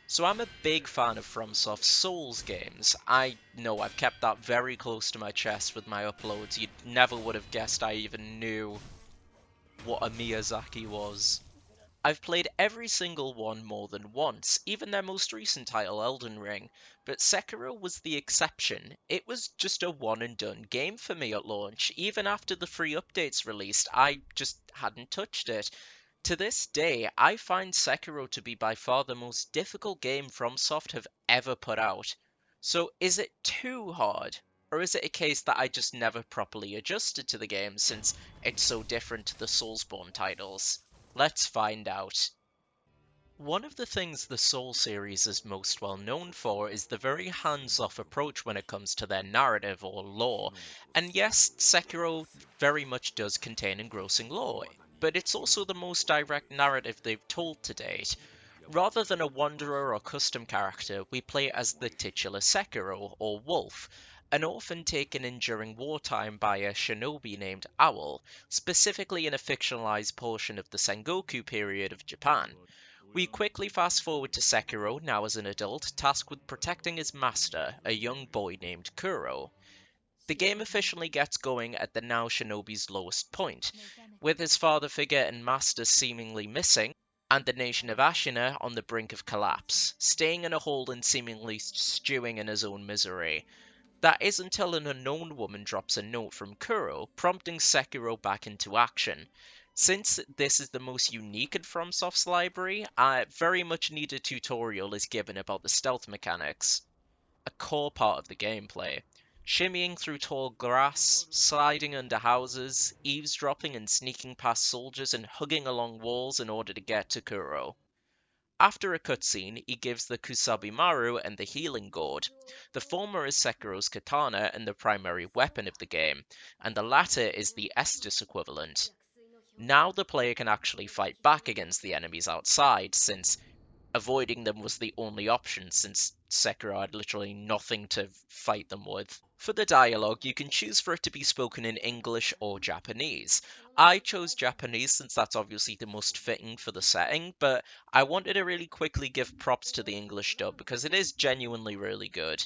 So I'm a big fan of Fromsoft Souls games. I know I've kept that very close to my chest with my uploads. You never would have guessed I even knew what a Miyazaki was. I've played every single one more than once, even their most recent title, Elden Ring, but Sekiro was the exception. It was just a one and done game for me at launch. Even after the free updates released, I just hadn't touched it. To this day, I find Sekiro to be by far the most difficult game FromSoft have ever put out. So is it too hard? Or is it a case that I just never properly adjusted to the game since it's so different to the Soulsborne titles? Let's find out. One of the things the Soul series is most well known for is the very hands-off approach when it comes to their narrative or lore. And yes, Sekiro very much does contain engrossing lore, but it's also the most direct narrative they've told to date. Rather than a wanderer or custom character, we play as the titular Sekiro, or Wolf, an orphan taken in during wartime by a shinobi named Owl, specifically in a fictionalized portion of the Sengoku period of Japan. We quickly fast forward to Sekiro, now as an adult, tasked with protecting his master, a young boy named Kuro. The game officially gets going at the now shinobi's lowest point, with his father figure and master seemingly missing, and the nation of Ashina on the brink of collapse, staying in a hole and seemingly stewing in his own misery. That is until an unknown woman drops a note from Kuro, prompting Sekiro back into action. Since this is the most unique in FromSoft's library, I very much need a tutorial is given about the stealth mechanics, a core part of the gameplay. Shimmying through tall grass, sliding under houses, eavesdropping and sneaking past soldiers and hugging along walls in order to get to Kuro. After a cutscene, he gives the Kusabimaru and the Healing Gourd. The former is Sekiro's katana and the primary weapon of the game, and the latter is the Estus equivalent. Now the player can actually fight back against the enemies outside, since avoiding them was the only option since Sekiro had literally nothing to fight them with. For the dialogue, you can choose for it to be spoken in English or Japanese. I chose Japanese since that's obviously the most fitting for the setting, but I wanted to really quickly give props to the English dub because it is genuinely really good.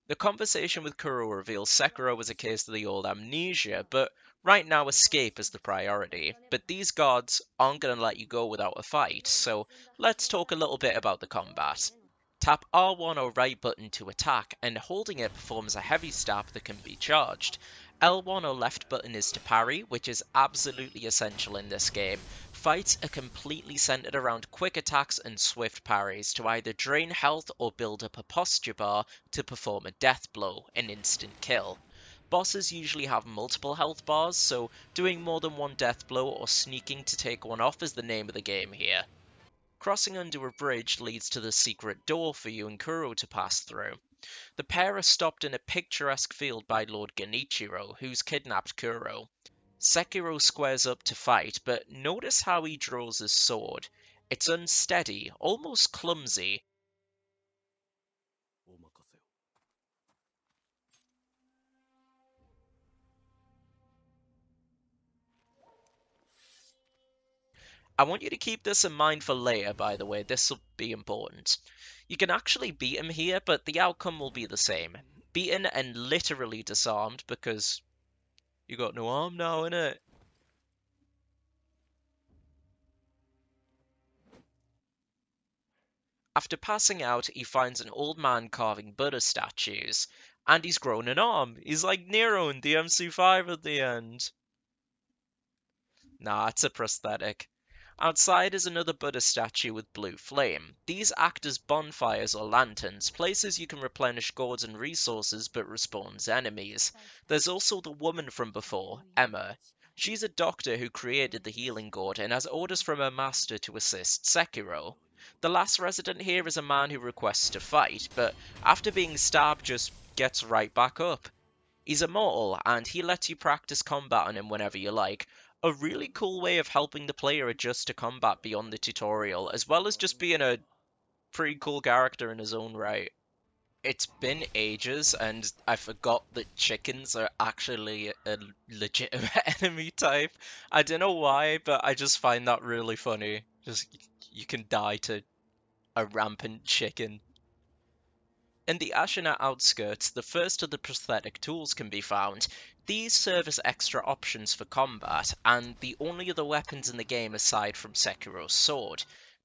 The conversation with Kuro reveals Sekiro was a case of the old amnesia, but right now escape is the priority. But these gods aren't going to let you go without a fight, so let's talk a little bit about the combat. Tap R1 or right button to attack, and holding it performs a heavy stab that can be charged. L1 or left button is to parry, which is absolutely essential in this game. Fights are completely centered around quick attacks and swift parries to either drain health or build up a posture bar to perform a death blow, an instant kill. Bosses usually have multiple health bars, so doing more than one death blow or sneaking to take one off is the name of the game here. Crossing under a bridge leads to the secret door for you and Kuro to pass through. The pair are stopped in a picturesque field by Lord Genichiro, who's kidnapped Kuro. Sekiro squares up to fight, but notice how he draws his sword. It's unsteady, almost clumsy. I want you to keep this in mind for later, by the way, this will be important. You can actually beat him here, but the outcome will be the same. Beaten and literally disarmed because you got no arm now, innit? After passing out, he finds an old man carving Buddha statues, and he's grown an arm. He's like Nero in DMC5 at the end. Nah, it's a prosthetic. Outside is another Buddha statue with blue flame. These act as bonfires or lanterns, places you can replenish gourds and resources but respawns enemies. There's also the woman from before, Emma. She's a doctor who created the healing gourd and has orders from her master to assist Sekiro. The last resident here is a man who requests to fight, but after being stabbed just gets right back up. He's immortal, and he lets you practice combat on him whenever you like. A really cool way of helping the player adjust to combat beyond the tutorial, as well as just being a pretty cool character in his own right. It's been ages, and I forgot that chickens are actually a legitimate enemy type. I don't know why, but I just find that really funny. Just, you can die to a rampant chicken. In the Ashina outskirts, the first of the prosthetic tools can be found. These serve as extra options for combat, and the only other weapons in the game aside from Sekiro's sword.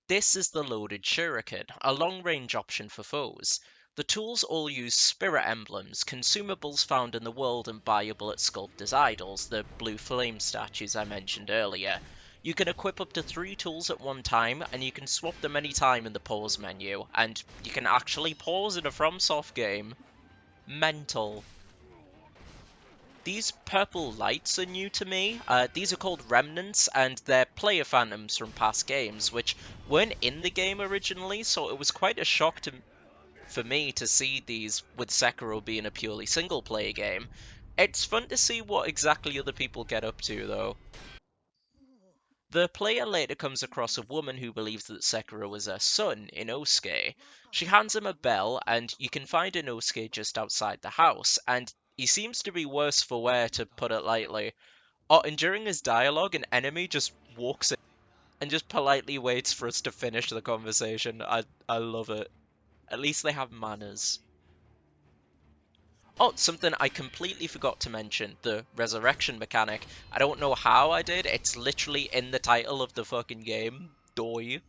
This is the loaded shuriken, a long-range option for foes. The tools all use spirit emblems, consumables found in the world and buyable at sculptors' idols, the blue flame statues I mentioned earlier. You can equip up to 3 tools at one time, and you can swap them anytime in the pause menu, and you can actually pause in a Fromsoft game. Mental. These purple lights are new to me. These are called remnants, and they're player phantoms from past games, which weren't in the game originally, so it was quite a shock for me to see these with Sekiro being a purely single-player game. It's fun to see what exactly other people get up to, though. The player later comes across a woman who believes that Sekiro is her son, Inosuke. She hands him a bell, and you can find Inosuke just outside the house, and he seems to be worse for wear, to put it lightly. Oh, and during his dialogue, an enemy just walks in and just politely waits for us to finish the conversation. I love it. At least they have manners. Oh, something I completely forgot to mention, the resurrection mechanic. I don't know how I did, it's literally in the title of the fucking game. Doi.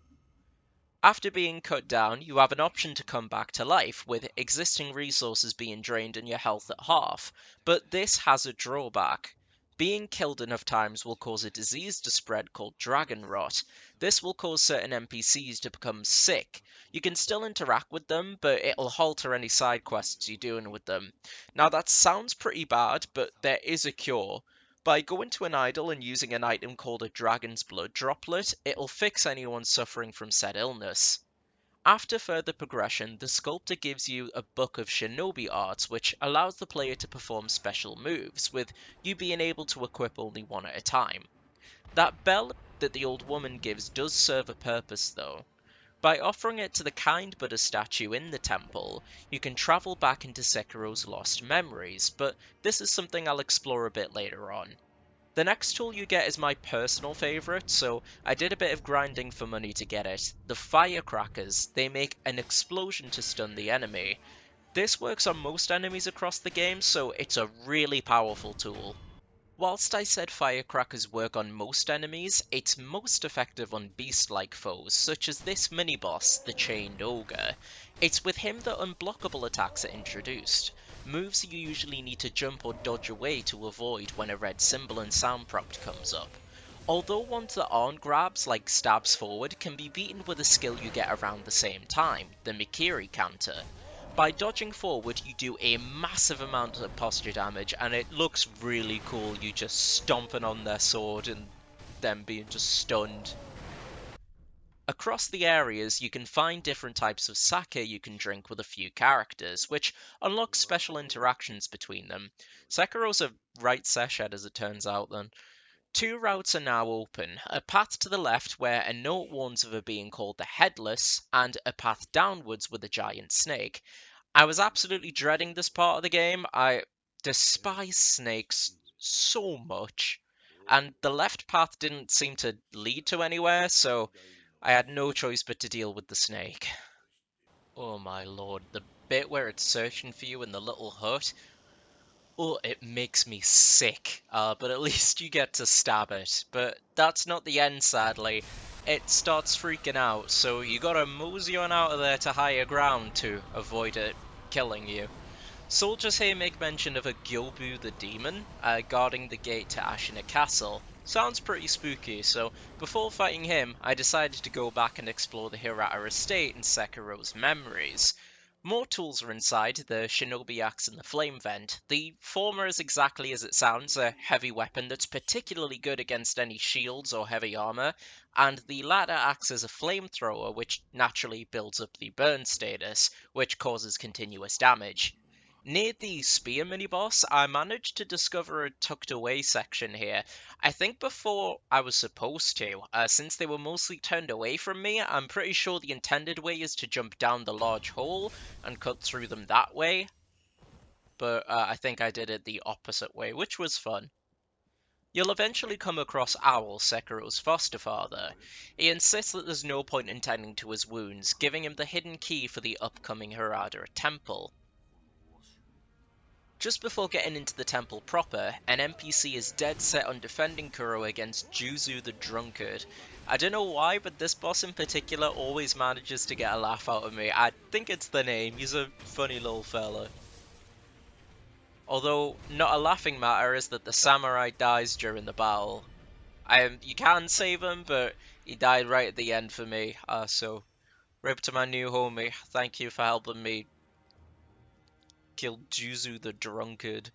After being cut down, you have an option to come back to life, with existing resources being drained and your health at half. But this has a drawback. Being killed enough times will cause a disease to spread called dragon rot. This will cause certain NPCs to become sick. You can still interact with them, but it'll halter any side quests you're doing with them. Now that sounds pretty bad, but there is a cure. By going to an idol and using an item called a Dragon's Blood Droplet, it'll fix anyone suffering from said illness. After further progression, the sculptor gives you a book of shinobi arts, which allows the player to perform special moves, with you being able to equip only one at a time. That bell that the old woman gives does serve a purpose though. By offering it to the kind Buddha statue in the temple, you can travel back into Sekiro's lost memories, but this is something I'll explore a bit later on. The next tool you get is my personal favourite, so I did a bit of grinding for money to get it. The firecrackers, they make an explosion to stun the enemy. This works on most enemies across the game, so it's a really powerful tool. Whilst I said firecrackers work on most enemies, it's most effective on beast-like foes, such as this mini-boss, the Chained Ogre. It's with him that unblockable attacks are introduced, moves you usually need to jump or dodge away to avoid when a red symbol and sound prompt comes up. Although ones that aren't grabs, like stabs forward, can be beaten with a skill you get around the same time, the Mikiri counter. By dodging forward, you do a massive amount of posture damage, and it looks really cool, you just stomping on their sword and them being just stunned. Across the areas, you can find different types of sake you can drink with a few characters, which unlocks special interactions between them. Sekiro's a right session as it turns out then. 2 routes are now open, a path to the left where a note warns of a being called the Headless, and a path downwards with a giant snake. I was absolutely dreading this part of the game. I despise snakes so much, and the left path didn't seem to lead to anywhere, so I had no choice but to deal with the snake. Oh my lord, the bit where it's searching for you in the little hut, oh, it makes me sick. But at least you get to stab it. But that's not the end, sadly. It starts freaking out, so you gotta mosey on out of there to higher ground to avoid it killing you. Soldiers here make mention of a Gyoubu the demon, guarding the gate to Ashina Castle. Sounds pretty spooky, so before fighting him, I decided to go back and explore the Hirata estate and Sekiro's memories. More tools are inside, the shinobi axe and the flame vent. The former is exactly as it sounds, a heavy weapon that's particularly good against any shields or heavy armor, and the latter acts as a flamethrower which naturally builds up the burn status, which causes continuous damage. Near the spear mini-boss, I managed to discover a tucked away section here. I think before I was supposed to, since they were mostly turned away from me, I'm pretty sure the intended way is to jump down the large hole and cut through them that way. But I think I did it the opposite way, which was fun. You'll eventually come across Owl, Sekiro's foster father. He insists that there's no point in tending to his wounds, giving him the hidden key for the upcoming Harada temple. Just before getting into the temple proper, an NPC is dead set on defending Kuro against Juzu the Drunkard. I don't know why, but this boss in particular always manages to get a laugh out of me. I think it's the name, he's a funny little fella. Although, not a laughing matter is that the samurai dies during the battle. You can save him, but he died right at the end for me, so rip to my new homie. Thank you for helping me kill Juzu the Drunkard.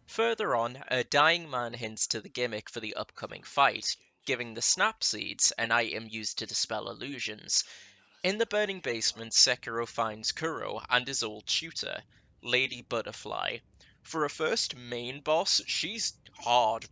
Further on, a dying man hints to the gimmick for the upcoming fight, giving the snap seeds, an item used to dispel illusions. In the burning basement, Sekiro finds Kuro and his old tutor, Lady Butterfly. For a first main boss, she's hard,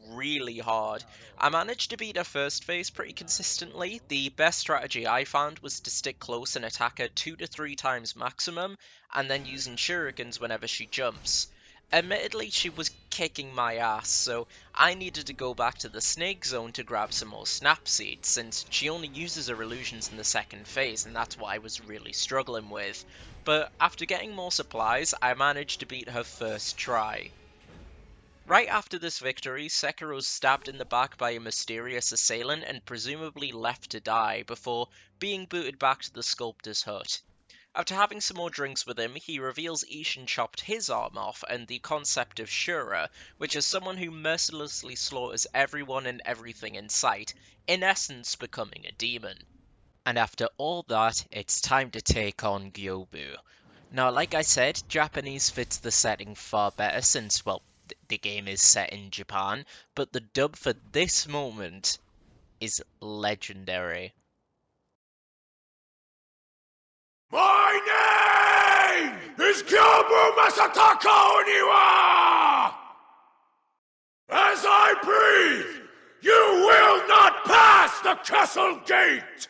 really hard. I managed to beat her first phase pretty consistently. The best strategy I found was to stick close and attack her 2 to 3 times maximum, and then using shurikens whenever she jumps. Admittedly, she was kicking my ass, so I needed to go back to the snake zone to grab some more snap seeds, since she only uses her illusions in the second phase, and that's what I was really struggling with. But after getting more supplies, I managed to beat her first try. Right after this victory, Sekiro's stabbed in the back by a mysterious assailant and presumably left to die before being booted back to the sculptor's hut. After having some more drinks with him, he reveals Ishin chopped his arm off and the concept of Shura, which is someone who mercilessly slaughters everyone and everything in sight, in essence becoming a demon. And after all that, it's time to take on Gyoubu. Now, like I said, Japanese fits the setting far better since, well, the game is set in Japan, but the dub for this moment is legendary. My name is Gyoubu Masataka Oniwa! As I breathe, you will not pass the castle gate!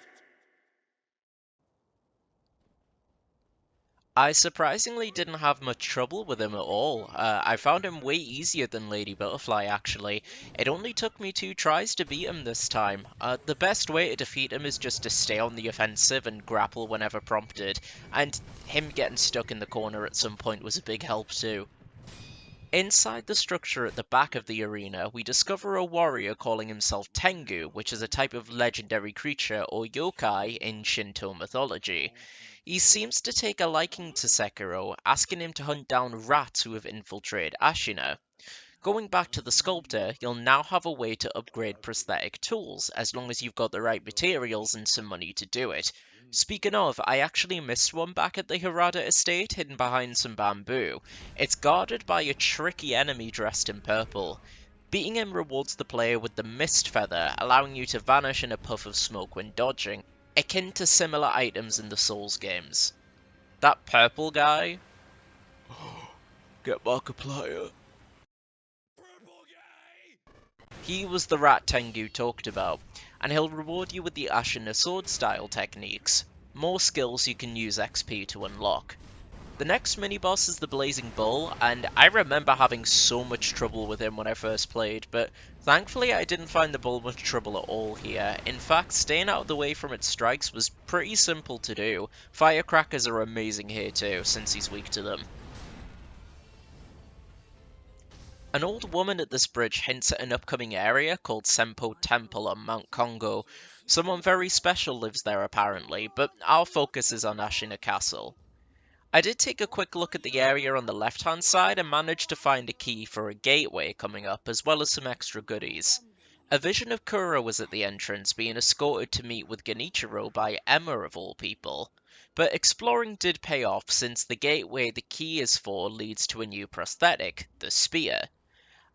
I surprisingly didn't have much trouble with him at all. I found him way easier than Lady Butterfly, actually. It only took me 2 tries to beat him this time. The best way to defeat him is just to stay on the offensive and grapple whenever prompted, and him getting stuck in the corner at some point was a big help too. Inside the structure at the back of the arena, we discover a warrior calling himself Tengu, which is a type of legendary creature or yokai in Shinto mythology. He seems to take a liking to Sekiro, asking him to hunt down rats who have infiltrated Ashina. Going back to the sculptor, you'll now have a way to upgrade prosthetic tools, as long as you've got the right materials and some money to do it. Speaking of, I actually missed one back at the Harada estate, hidden behind some bamboo. It's guarded by a tricky enemy dressed in purple. Beating him rewards the player with the Mist Feather, allowing you to vanish in a puff of smoke when dodging, akin to similar items in the Souls games. That purple guy? Get Markiplier. He was the rat Tengu talked about, and he'll reward you with the Ashina sword style techniques, more skills you can use XP to unlock. The next mini-boss is the Blazing Bull, and I remember having so much trouble with him when I first played, but thankfully I didn't find the bull much trouble at all here. In fact, staying out of the way from its strikes was pretty simple to do. Firecrackers are amazing here too, since he's weak to them. An old woman at this bridge hints at an upcoming area called Senpo Temple on Mount Kongo. Someone very special lives there apparently, but our focus is on Ashina Castle. I did take a quick look at the area on the left hand side and managed to find a key for a gateway coming up, as well as some extra goodies. A vision of Kuro was at the entrance, being escorted to meet with Genichiro by Emma of all people. But exploring did pay off, since the gateway the key is for leads to a new prosthetic, the spear.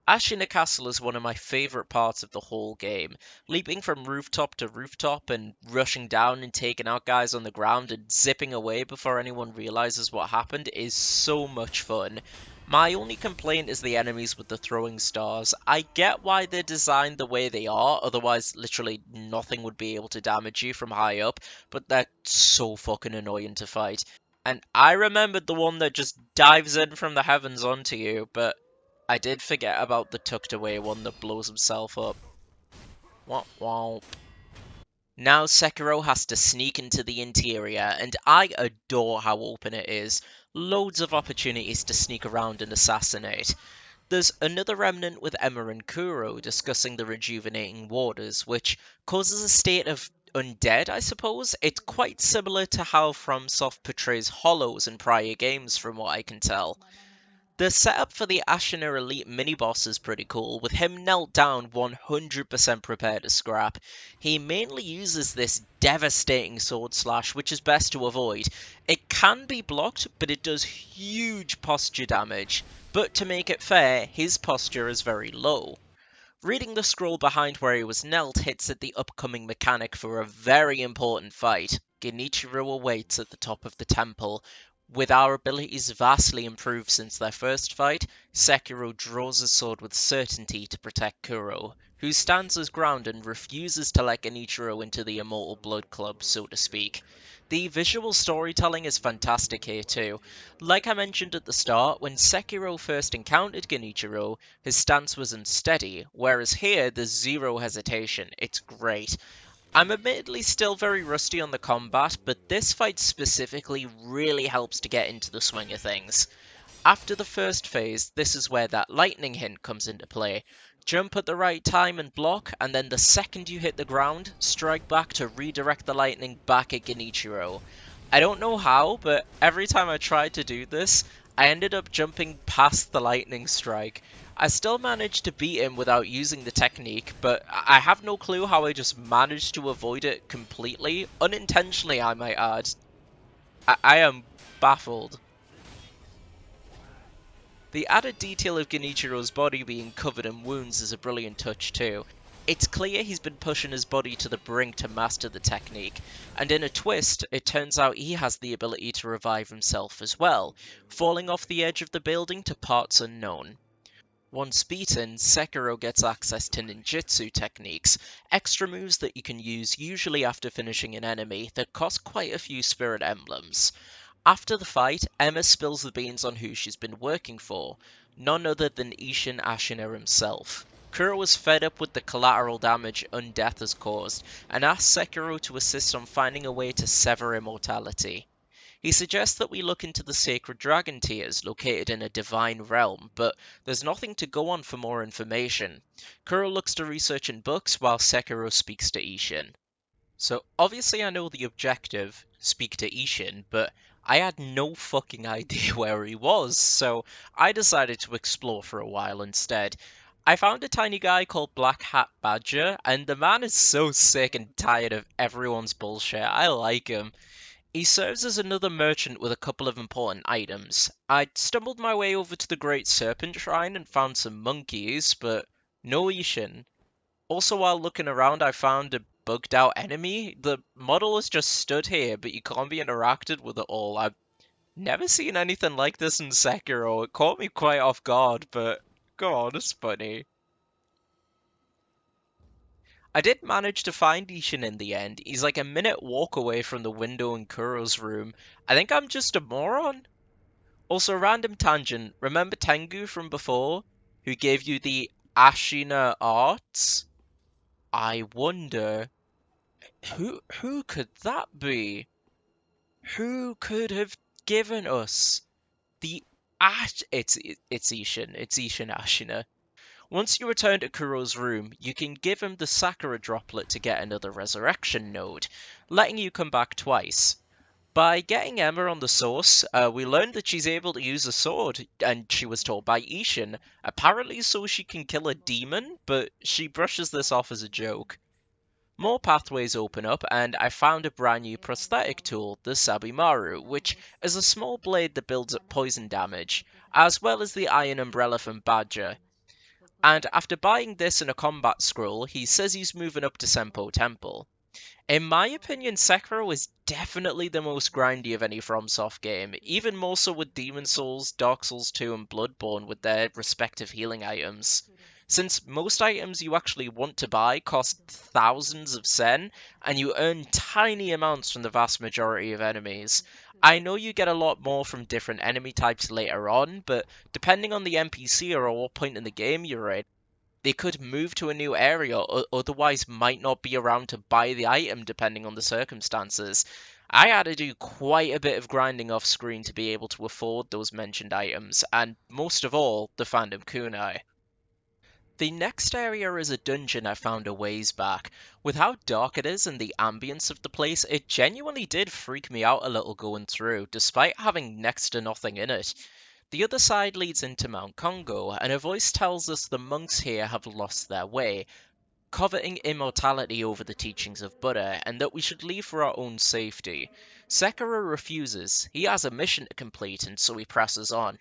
Ashina Castle is one of my favourite parts of the whole game. Leaping from rooftop to rooftop and rushing down and taking out guys on the ground and zipping away before anyone realises what happened is so much fun. My only complaint is the enemies with the throwing stars. I get why they're designed the way they are, otherwise literally nothing would be able to damage you from high up, but they're so fucking annoying to fight. And I remembered the one that just dives in from the heavens onto you, but I did forget about the tucked away one that blows himself up. Womp womp. Now Sekiro has to sneak into the interior, and I adore how open it is. Loads of opportunities to sneak around and assassinate. There's another remnant with Emma and Kuro discussing the rejuvenating waters, which causes a state of undead, I suppose. It's quite similar to how FromSoft portrays hollows in prior games, from what I can tell. The setup for the Ashina Elite mini-boss is pretty cool, with him knelt down 100% prepared to scrap. He mainly uses this devastating sword slash, which is best to avoid. It can be blocked, but it does huge posture damage. But to make it fair, his posture is very low. Reading the scroll behind where he was knelt hits at the upcoming mechanic for a very important fight. Genichiro awaits at the top of the temple. With our abilities vastly improved since their first fight, Sekiro draws his sword with certainty to protect Kuro, who stands his ground and refuses to let Genichiro into the Immortal Blood Club, so to speak. The visual storytelling is fantastic here too. Like I mentioned at the start, when Sekiro first encountered Genichiro, his stance was unsteady, whereas here there's zero hesitation. It's great. I'm admittedly still very rusty on the combat, but this fight specifically really helps to get into the swing of things. After the first phase, this is where that lightning hint comes into play. Jump at the right time and block, and then the second you hit the ground, strike back to redirect the lightning back at Genichiro. I don't know how, but every time I tried to do this, I ended up jumping past the lightning strike. I still managed to beat him without using the technique, but I have no clue how I just managed to avoid it completely, unintentionally I might add. I am baffled. The added detail of Genichiro's body being covered in wounds is a brilliant touch too. It's clear he's been pushing his body to the brink to master the technique, and in a twist, it turns out he has the ability to revive himself as well, falling off the edge of the building to parts unknown. Once beaten, Sekiro gets access to ninjutsu techniques, extra moves that you can use usually after finishing an enemy that cost quite a few spirit emblems. After the fight, Emma spills the beans on who she's been working for, none other than Ishin Ashina himself. Kuro was fed up with the collateral damage Undeath has caused, and asks Sekiro to assist on finding a way to sever immortality. He suggests that we look into the sacred dragon tears located in a divine realm, but there's nothing to go on for more information. Kuro looks to research in books while Sekiro speaks to Ishin. So obviously I know the objective, speak to Ishin, but I had no fucking idea where he was, so I decided to explore for a while instead. I found a tiny guy called Black Hat Badger, and the man is so sick and tired of everyone's bullshit. I like him. He serves as another merchant with a couple of important items. I stumbled my way over to the Great Serpent Shrine and found some monkeys, but no Ishin. Also, while looking around, I found a bugged out enemy. The model is just stood here, but you can't be interacted with at all. I've never seen anything like this in Sekiro. It caught me quite off guard, but go on, it's funny. I did manage to find Ishin in the end. He's like a minute walk away from the window in Kuro's room. I think I'm just a moron. Also, random tangent. Remember Tengu from before? Who gave you the Ashina arts? I wonder who could that be? Who could have given us the Ash? It's Ishin. It's Ishin Ashina. Once you return to Kuro's room, you can give him the Sakura droplet to get another resurrection node, letting you come back twice. By getting Emma on the source, we learned that she's able to use a sword, and she was told by Ishin, apparently so she can kill a demon, but she brushes this off as a joke. More pathways open up, and I found a brand new prosthetic tool, the Sabimaru, which is a small blade that builds up poison damage, as well as the Iron Umbrella from Badger. And after buying this and a combat scroll, he says he's moving up to Senpo Temple. In my opinion, Sekiro is definitely the most grindy of any FromSoft game, even more so with Demon Souls, Dark Souls 2 and Bloodborne with their respective healing items. since most items you actually want to buy cost thousands of sen, and you earn tiny amounts from the vast majority of enemies. I know you get a lot more from different enemy types later on, but depending on the NPC or at what point in the game you're in, they could move to a new area or otherwise might not be around to buy the item depending on the circumstances. I had to do quite a bit of grinding off screen to be able to afford those mentioned items, and most of all, the Phantom Kunai. The next area is a dungeon I found a ways back. With how dark it is and the ambience of the place, it genuinely did freak me out a little going through, despite having next to nothing in it. The other side leads into Mount Congo, and a voice tells us the monks here have lost their way, coveting immortality over the teachings of Buddha, and that we should leave for our own safety. Sekiro refuses. He has a mission to complete, and so he presses on.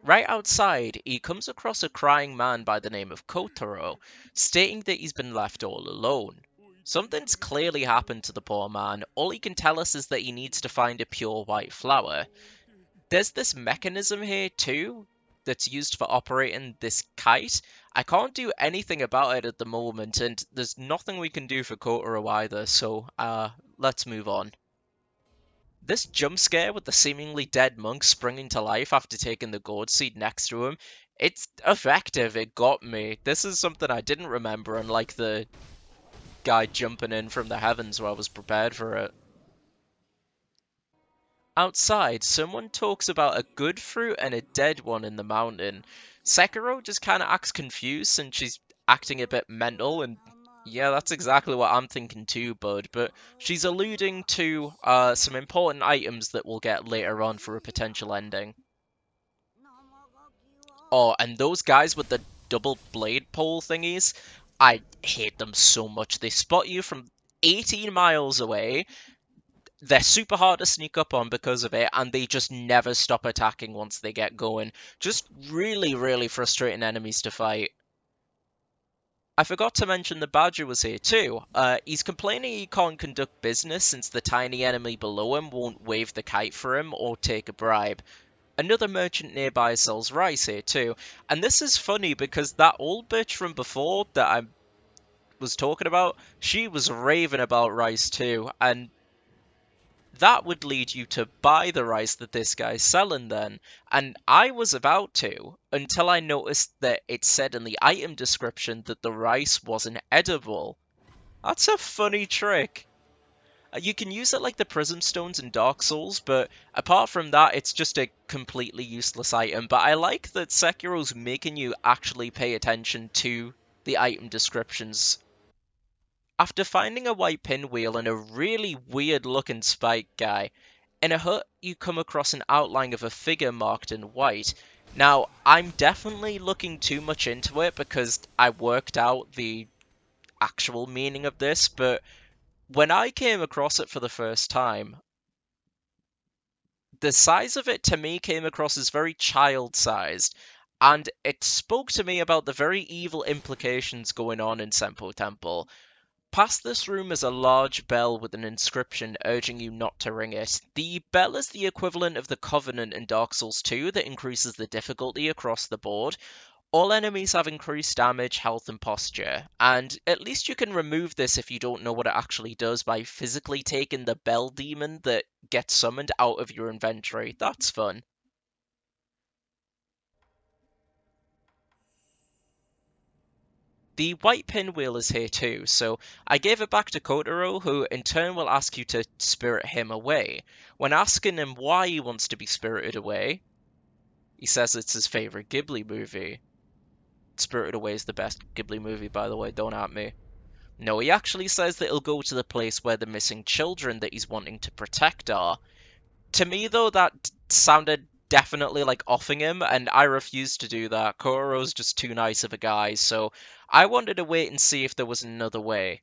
Right outside, he comes across a crying man by the name of Kotaro, stating that he's been left all alone. Something's clearly happened to the poor man. All he can tell us is that he needs to find a pure white flower. There's this mechanism here too that's used for operating this kite. I can't do anything about it at the moment, and there's nothing we can do for Kotaro either, so let's move on. This jump scare with the seemingly dead monk springing to life after taking the gourd seed next to him, it's effective, it got me. This is something I didn't remember, unlike the guy jumping in from the heavens where I was prepared for it. Outside, someone talks about a good fruit and a dead one in the mountain. Sekiro just kind of acts confused since she's acting a bit mental, and yeah, that's exactly what I'm thinking too, bud. But she's alluding to some important items that we'll get later on for a potential ending. Oh, and those guys with the double blade pole thingies, I hate them so much. They spot you from 18 miles away. They're super hard to sneak up on because of it, and they just never stop attacking once they get going. Just really, really frustrating enemies to fight. I forgot to mention the Badger was here too. He's complaining he can't conduct business since the tiny enemy below him won't wave the kite for him or take a bribe. Another merchant nearby sells rice here too. And this is funny because that old bitch from before that I was talking about, she was raving about rice too, and that would lead you to buy the rice that this guy's selling then. And I was about to, until I noticed that it said in the item description that the rice wasn't edible. That's a funny trick. You can use it like the Prism Stones in Dark Souls, but apart from that, it's just a completely useless item. But I like that Sekiro's making you actually pay attention to the item descriptions. After finding a white pinwheel and a really weird looking spike guy, in a hut you come across an outline of a figure marked in white. Now, I'm definitely looking too much into it because I worked out the actual meaning of this, but when I came across it for the first time, the size of it to me came across as very child-sized, and it spoke to me about the very evil implications going on in Senpo Temple. Past this room is a large bell with an inscription urging you not to ring it. The bell is the equivalent of the Covenant in Dark Souls 2 that increases the difficulty across the board. All enemies have increased damage, health, and posture, and at least you can remove this if you don't know what it actually does by physically taking the bell demon that gets summoned out of your inventory. That's fun. The white pinwheel is here too, so I gave it back to Kotaro, who in turn will ask you to spirit him away. When asking him why he wants to be spirited away, he says it's his favourite Ghibli movie. Spirited Away is the best Ghibli movie, by the way, don't at me. No, he actually says that he'll go to the place where the missing children that he's wanting to protect are. To me, though, that sounded definitely like offing him, and I refused to do that. Koro's just too nice of a guy, so I wanted to wait and see if there was another way.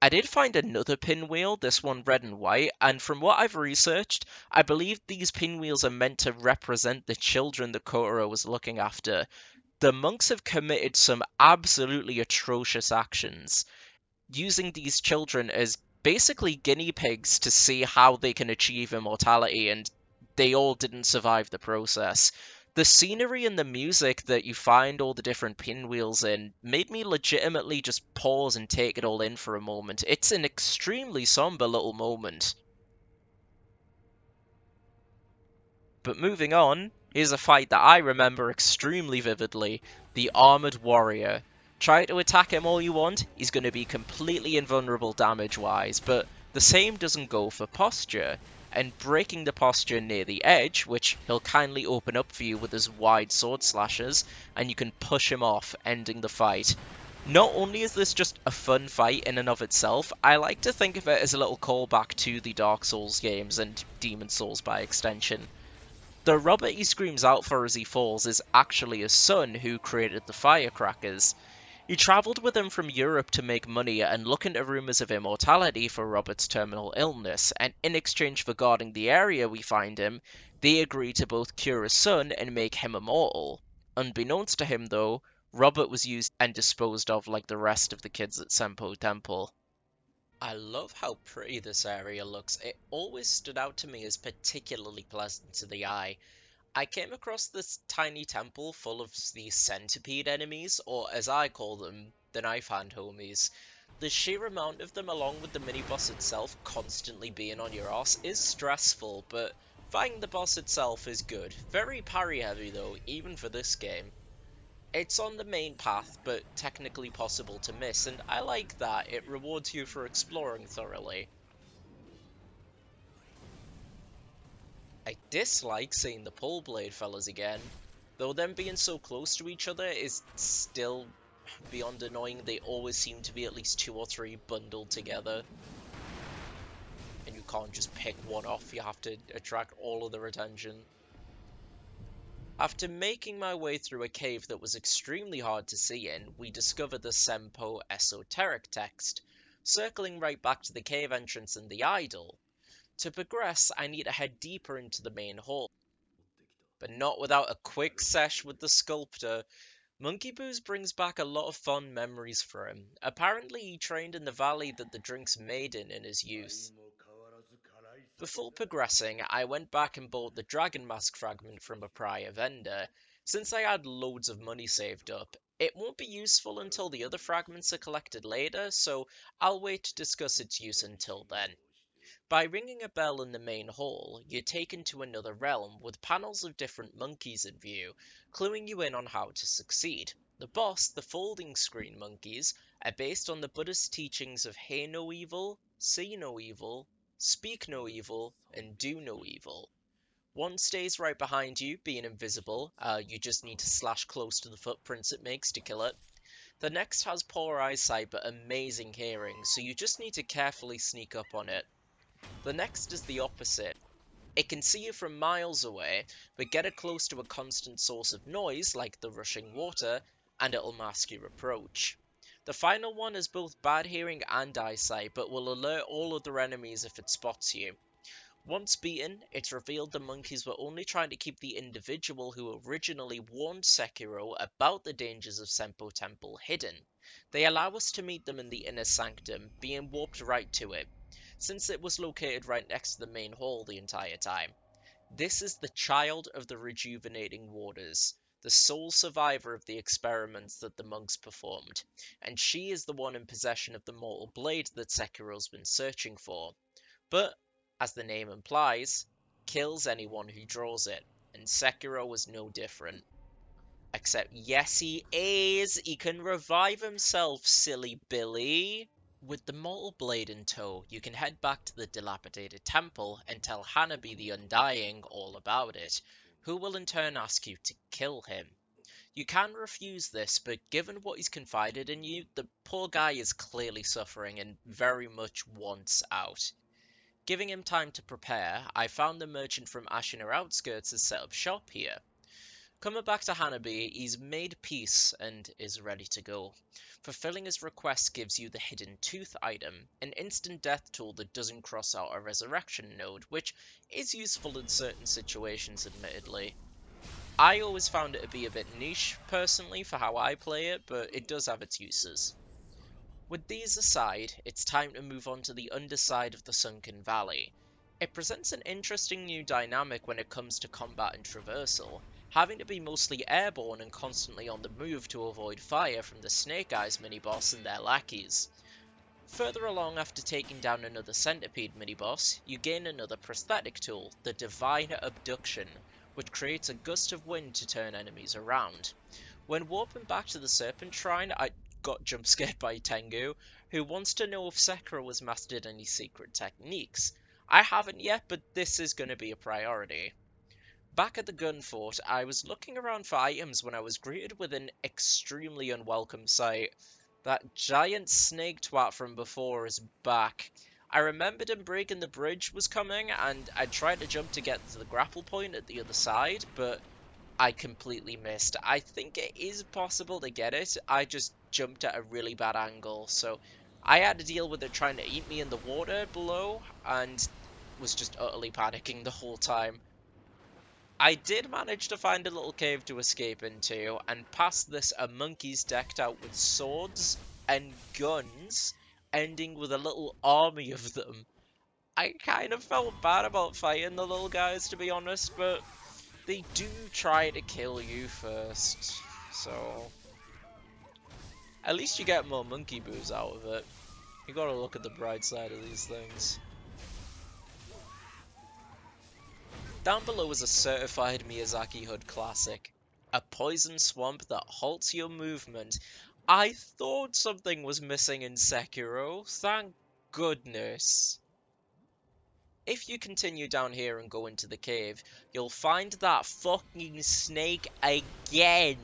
I did find another pinwheel, this one red and white, and from what I've researched, I believe these pinwheels are meant to represent the children that Kotaro was looking after. The monks have committed some absolutely atrocious actions, using these children as basically guinea pigs to see how they can achieve immortality, and they all didn't survive the process. The scenery and the music that you find all the different pinwheels in made me legitimately just pause and take it all in for a moment. It's an extremely somber little moment. But moving on, here's a fight that I remember extremely vividly. The Armored Warrior. Try to attack him all you want, he's going to be completely invulnerable damage-wise, but the same doesn't go for posture. And breaking the posture near the edge, which he'll kindly open up for you with his wide sword slashes, and you can push him off, ending the fight. Not only is this just a fun fight in and of itself, I like to think of it as a little callback to the Dark Souls games and Demon Souls by extension. The Robert he screams out for as he falls is actually his son who created the firecrackers. He travelled with him from Europe to make money and look into rumours of immortality for Robert's terminal illness, and in exchange for guarding the area we find him, they agree to both cure his son and make him immortal. Unbeknownst to him though, Robert was used and disposed of like the rest of the kids at Senpo Temple. I love how pretty this area looks. It always stood out to me as particularly pleasant to the eye. I came across this tiny temple full of these centipede enemies, or as I call them, the knife hand homies. The sheer amount of them along with the mini-boss itself constantly being on your ass is stressful, but fighting the boss itself is good. Very parry heavy though, even for this game. It's on the main path, but technically possible to miss, and I like that. It rewards you for exploring thoroughly. I dislike seeing the pole blade fellas again, though them being so close to each other is still beyond annoying. They always seem to be at least 2 or 3 bundled together, and you can't just pick one off, you have to attract all of their attention. After making my way through a cave that was extremely hard to see in, we discover the Senpo esoteric text, circling right back to the cave entrance and the idol. To progress, I need to head deeper into the main hall, but not without a quick sesh with the sculptor. Monkey Boo's brings back a lot of fond memories for him. Apparently he trained in the valley that the drink's made in his youth. Before progressing, I went back and bought the Dragon Mask fragment from a prior vendor. Since I had loads of money saved up, it won't be useful until the other fragments are collected later, so I'll wait to discuss its use until then. By ringing a bell in the main hall, you're taken to another realm with panels of different monkeys in view, cluing you in on how to succeed. The boss, the folding screen monkeys, are based on the Buddhist teachings of hear no evil, see no evil, speak no evil, and do no evil. One stays right behind you, being invisible. You just need to slash close to the footprints it makes to kill it. The next has poor eyesight but amazing hearing, so you just need to carefully sneak up on it. The next is the opposite. It can see you from miles away, but get it close to a constant source of noise, like the rushing water, and it'll mask your approach. The final one has both bad hearing and eyesight, but will alert all other enemies if it spots you. Once beaten, it's revealed the monkeys were only trying to keep the individual who originally warned Sekiro about the dangers of Senpo Temple hidden. They allow us to meet them in the inner sanctum, being warped right to it, since it was located right next to the main hall the entire time. This is the child of the rejuvenating waters, the sole survivor of the experiments that the monks performed, and she is the one in possession of the mortal blade that Sekiro's been searching for. But, as the name implies, kills anyone who draws it, and Sekiro was no different. Except yes he is, he can revive himself, silly Billy. With the mortal blade in tow, you can head back to the dilapidated temple and tell Hanabi the Undying all about it, who will in turn ask you to kill him. You can refuse this, but given what he's confided in you, the poor guy is clearly suffering and very much wants out. Giving him time to prepare, I found the merchant from Ashina Outskirts has set up shop here. Coming back to Hanabi, he's made peace and is ready to go. Fulfilling his request gives you the Hidden Tooth item, an instant death tool that doesn't cross out a resurrection node, which is useful in certain situations admittedly. I always found it to be a bit niche, personally, for how I play it, but it does have its uses. With these aside, it's time to move on to the underside of the Sunken Valley. It presents an interesting new dynamic when it comes to combat and traversal. having to be mostly airborne and constantly on the move to avoid fire from the Snake Eyes mini-boss and their lackeys. Further along, after taking down another centipede mini-boss, you gain another prosthetic tool, the Divine Abduction, which creates a gust of wind to turn enemies around. When warping back to the Serpent Shrine, I got jump scared by Tengu, who wants to know if Sekiro has mastered any secret techniques. I haven't yet, but this is going to be a priority. Back at the gun fort, I was looking around for items when I was greeted with an extremely unwelcome sight. That giant snake twat from before is back. I remembered him breaking the bridge was coming, and I tried to jump to get to the grapple point at the other side, but I completely missed. I think it is possible to get it, I just jumped at a really bad angle, so I had to deal with it trying to eat me in the water below, and was just utterly panicking the whole time. I did manage to find a little cave to escape into, and past this a monkey's decked out with swords and guns, ending with a little army of them. I kind of felt bad about fighting the little guys, to be honest, but they do try to kill you first, so at least you get more monkey boos out of it. You gotta look at the bright side of these things. Down below is a certified Miyazaki Hood classic. A poison swamp that halts your movement. I thought something was missing in Sekiro, thank goodness. If you continue down here and go into the cave, you'll find that fucking snake again.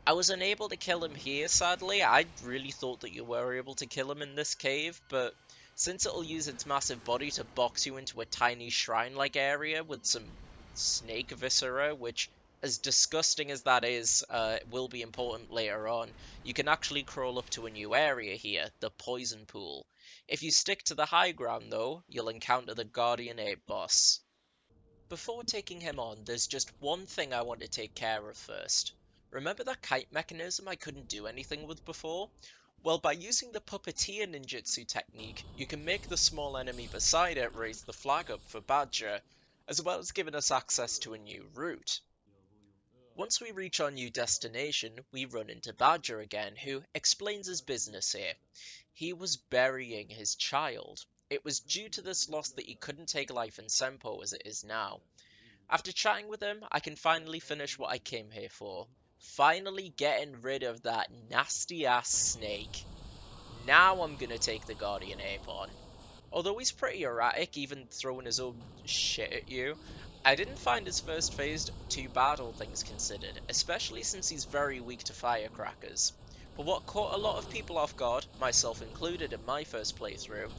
I was unable to kill him here, sadly. I really thought that you were able to kill him in this cave, but since it'll use its massive body to box you into a tiny shrine-like area with some snake viscera, which, as disgusting as that is, will be important later on, you can actually crawl up to a new area here, the Poison Pool. If you stick to the high ground, though, you'll encounter the Guardian Ape boss. Before taking him on, there's just one thing I want to take care of first. Remember that kite mechanism I couldn't do anything with before? Well, by using the puppeteer ninjutsu technique, you can make the small enemy beside it raise the flag up for Badger, as well as giving us access to a new route. Once we reach our new destination, we run into Badger again, who explains his business here. He was burying his child. It was due to this loss that he couldn't take life in Senpo as it is now. After chatting with him, I can finally finish what I came here for. Finally getting rid of that nasty ass snake. Now I'm gonna take the Guardian Ape on. Although he's pretty erratic, even throwing his own shit at you, I didn't find his first phase too bad, all things considered, especially since he's very weak to firecrackers. But what caught a lot of people off guard, myself included in my first playthrough,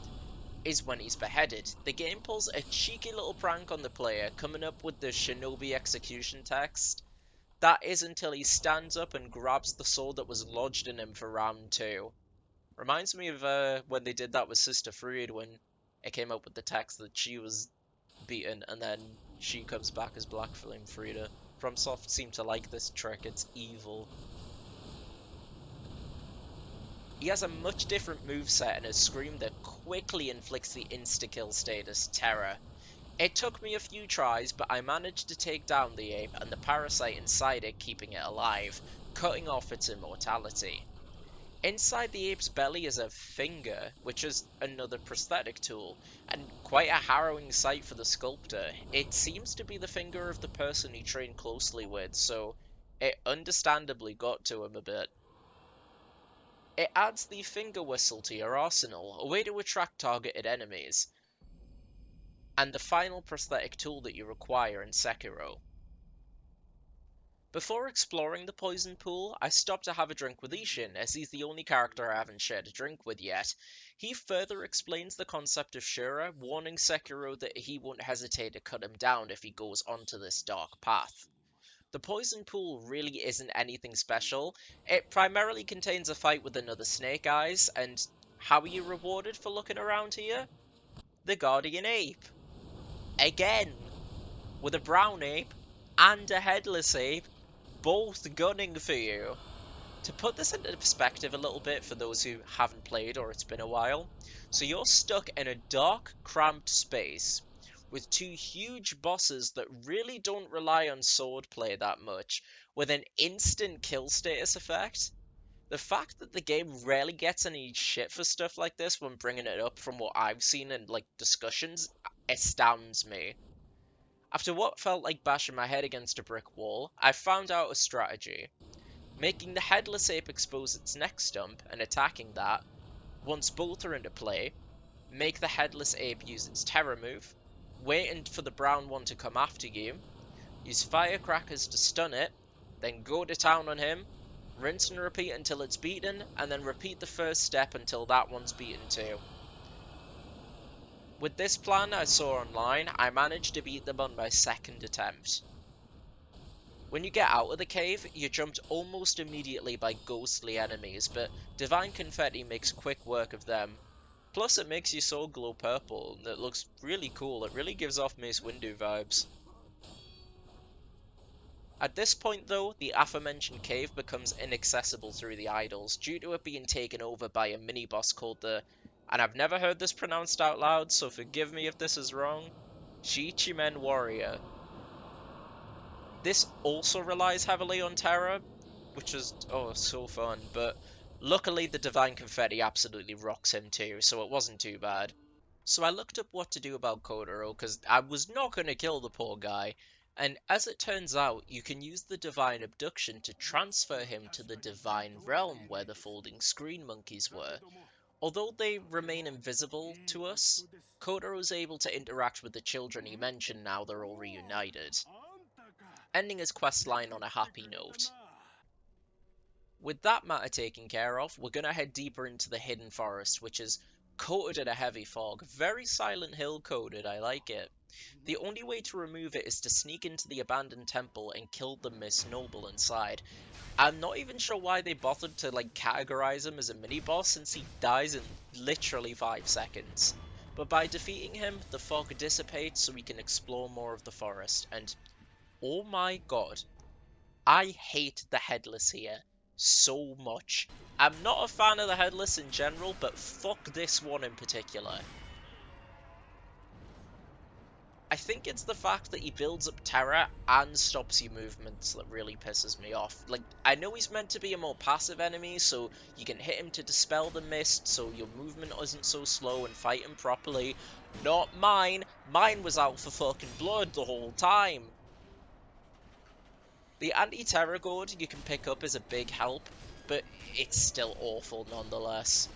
is when he's beheaded. The game pulls a cheeky little prank on the player, coming up with the Shinobi execution text. That is until he stands up and grabs the sword that was lodged in him for round 2. Reminds me of when they did that with Sister Freed, when it came up with the text that she was beaten and then she comes back as Black Flame Frida. Fromsoft seem to like this trick, it's evil. He has a much different moveset and a scream that quickly inflicts the insta-kill status, Terror. It took me a few tries, but I managed to take down the ape and the parasite inside it, keeping it alive, cutting off its immortality. Inside the ape's belly is a finger, which is another prosthetic tool, and quite a harrowing sight for the sculptor. It seems to be the finger of the person he trained closely with, so it understandably got to him a bit. It adds the finger whistle to your arsenal, a way to attract targeted enemies, and the final prosthetic tool that you require in Sekiro. Before exploring the poison pool, I stopped to have a drink with Ishin, as he's the only character I haven't shared a drink with yet. He further explains the concept of Shura, warning Sekiro that he won't hesitate to cut him down if he goes onto this dark path. The poison pool really isn't anything special. It primarily contains a fight with another Snake Eyes, and how are you rewarded for looking around here? The Guardian Ape. Again, with a brown ape and a headless ape, both gunning for you. To put this into perspective a little bit for those who haven't played or it's been a while, so you're stuck in a dark, cramped space with two huge bosses that really don't rely on swordplay that much, with an instant kill status effect. The fact that the game rarely gets any shit for stuff like this when bringing it up from what I've seen in like discussions astounds me. After what felt like bashing my head against a brick wall, I found out a strategy. Making the headless ape expose its neck stump and attacking that. Once both are into play, make the headless ape use its terror move, wait for the brown one to come after you, use firecrackers to stun it, then go to town on him, rinse and repeat until it's beaten, and then repeat the first step until that one's beaten too. With this plan I saw online, I managed to beat them on my second attempt. When you get out of the cave, you're jumped almost immediately by ghostly enemies, but Divine Confetti makes quick work of them. Plus it makes your soul glow purple, and it looks really cool. It really gives off Mace Windu vibes. At this point though, the aforementioned cave becomes inaccessible through the idols, due to it being taken over by a mini-boss called the, and I've never heard this pronounced out loud, so forgive me if this is wrong, Shichimen Warrior. This also relies heavily on terror, which is, oh, so fun, but luckily the Divine Confetti absolutely rocks him too, so it wasn't too bad. So I looked up what to do about Kotaro, because I was not going to kill the poor guy, and as it turns out, you can use the Divine Abduction to transfer him to the Divine Realm where the folding screen monkeys were. Although they remain invisible to us, Kotaro's able to interact with the children he mentioned now they're all reunited, ending his questline on a happy note. With that matter taken care of, we're going to head deeper into the Hidden Forest, which is coated in a heavy fog. Very Silent Hill coded, I like it. The only way to remove it is to sneak into the abandoned temple and kill the Miss Noble inside. I'm not even sure why they bothered to like categorize him as a mini-boss since he dies in literally 5 seconds. But by defeating him, the fog dissipates so we can explore more of the forest, and oh my god, I hate the Headless here so much. I'm not a fan of the Headless in general, but fuck this one in particular. I think it's the fact that he builds up terror and stops your movements that really pisses me off. Like, I know he's meant to be a more passive enemy, so you can hit him to dispel the mist, so your movement isn't so slow and fight him properly. Not mine. Mine was out for fucking blood the whole time. The anti-terror gourd you can pick up is a big help, but it's still awful nonetheless.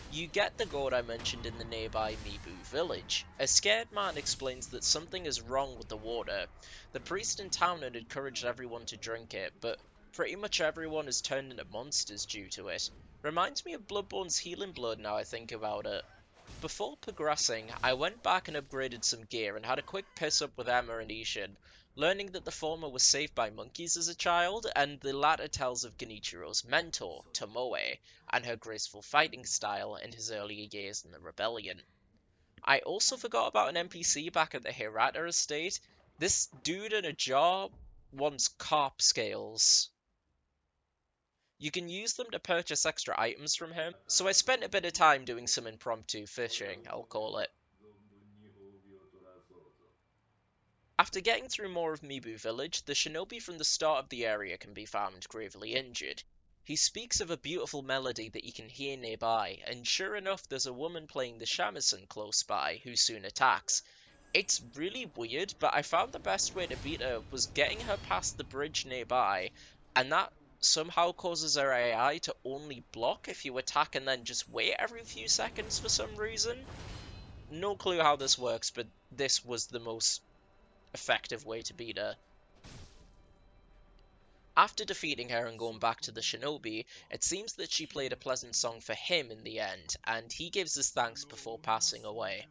You get the gourd I mentioned in the nearby Mibu village. A scared man explains that something is wrong with the water. The priest in town had encouraged everyone to drink it, but pretty much everyone has turned into monsters due to it. Reminds me of Bloodborne's healing blood now I think about it. Before progressing, I went back and upgraded some gear and had a quick piss up with Emma and Ishin, learning that the former was saved by monkeys as a child, and the latter tells of Genichiro's mentor, Tomoe, and her graceful fighting style in his earlier years in the rebellion. I also forgot about an NPC back at the Hirata estate. This dude in a jar wants carp scales. You can use them to purchase extra items from him, so I spent a bit of time doing some impromptu fishing, I'll call it. After getting through more of Mibu village, the shinobi from the start of the area can be found gravely injured. He speaks of a beautiful melody that you can hear nearby, and sure enough there's a woman playing the shamisen close by, who soon attacks. It's really weird, but I found the best way to beat her was getting her past the bridge nearby, and that somehow causes her AI to only block if you attack and then just wait every few seconds for some reason. No clue how this works, but this was the most effective way to beat her. After defeating her and going back to the shinobi, it seems that she played a pleasant song for him in the end, and he gives his thanks before passing away.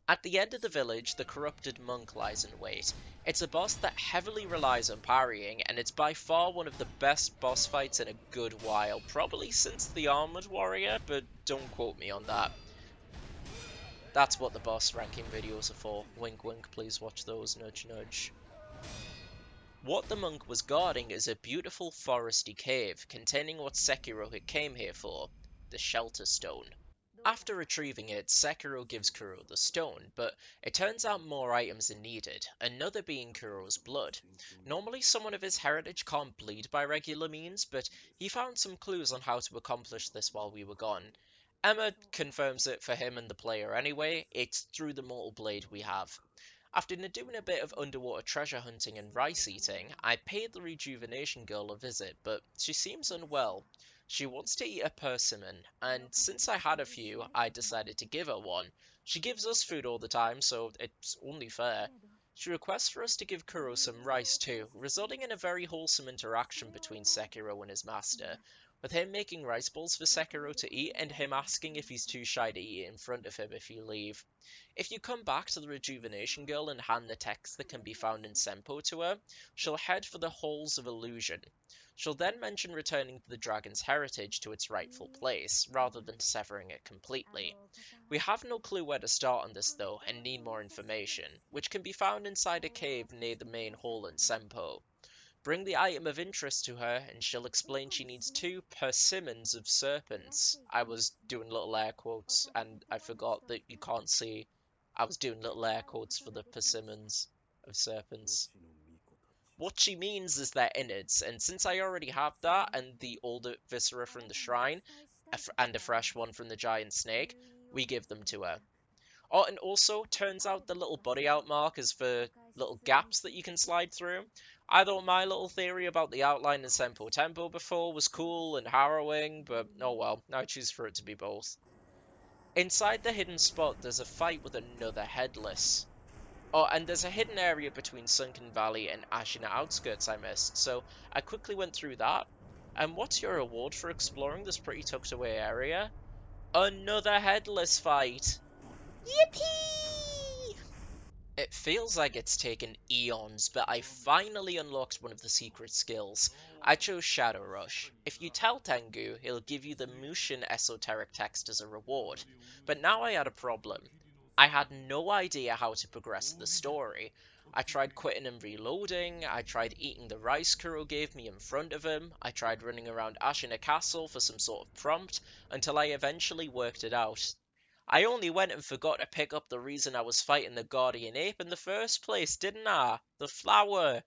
At the end of the village, the corrupted monk lies in wait. It's a boss that heavily relies on parrying, and it's by far one of the best boss fights in a good while, probably since the Armored Warrior, but don't quote me on that. That's what the boss ranking videos are for. Wink wink, please watch those, nudge nudge. What the monk was guarding is a beautiful foresty cave, containing what Sekiro had came here for, the Shelter Stone. After retrieving it, Sekiro gives Kuro the stone, but it turns out more items are needed, another being Kuro's blood. Normally someone of his heritage can't bleed by regular means, but he found some clues on how to accomplish this while we were gone. Emma confirms it for him and the player anyway, it's through the mortal blade we have. After doing a bit of underwater treasure hunting and rice eating, I paid the rejuvenation girl a visit, but she seems unwell. She wants to eat a persimmon, and since I had a few, I decided to give her one. She gives us food all the time, so it's only fair. She requests for us to give Kuro some rice too, resulting in a very wholesome interaction between Sekiro and his master, with him making rice balls for Sekiro to eat and him asking if he's too shy to eat it in front of him if you leave. If you come back to the Rejuvenation Girl and hand the text that can be found in Senpo to her, she'll head for the Halls of Illusion. She'll then mention returning the dragon's heritage to its rightful place, rather than severing it completely. We have no clue where to start on this though, and need more information, which can be found inside a cave near the main hall in Senpo. Bring the item of interest to her, and she'll explain she needs 2 persimmons of serpents. I was doing little air quotes, and I forgot that you can't see. I was doing little air quotes for the persimmons of serpents. What she means is their innards, and since I already have that, and the older viscera from the shrine, and a fresh one from the giant snake, we give them to her. Oh, and also, turns out the little body out mark is for little gaps that you can slide through. I thought my little theory about the outline in Senpo Tempo before was cool and harrowing, but oh well, I choose for it to be both. Inside the hidden spot, there's a fight with another headless. Oh, and there's a hidden area between Sunken Valley and Ashina Outskirts I missed, so I quickly went through that. And what's your reward for exploring this pretty tucked away area? Another headless fight! Yippee! It feels like it's taken eons, but I finally unlocked one of the secret skills. I chose Shadow Rush. If you tell Tengu, he'll give you the Mushin esoteric text as a reward. But now I had a problem. I had no idea how to progress the story. I tried quitting and reloading, I tried eating the rice Kuro gave me in front of him, I tried running around Ashina Castle for some sort of prompt, until I eventually worked it out. I only went and forgot to pick up the reason I was fighting the guardian ape in the first place, didn't I? The flower.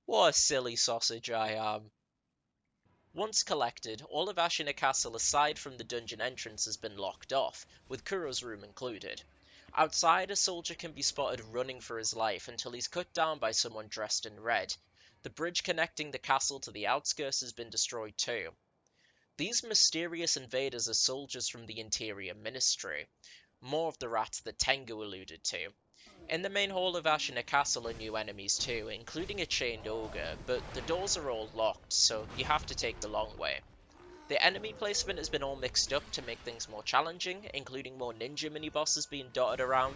What a silly sausage I am. Once collected, all of Ashina Castle aside from the dungeon entrance has been locked off, with Kuro's room included. Outside, a soldier can be spotted running for his life until he's cut down by someone dressed in red. The bridge connecting the castle to the outskirts has been destroyed too. These mysterious invaders are soldiers from the Interior Ministry, more of the rats that Tengu alluded to. In the main hall of Ashina Castle are new enemies too, including a chained ogre, but the doors are all locked, so you have to take the long way. The enemy placement has been all mixed up to make things more challenging, including more ninja mini-bosses being dotted around.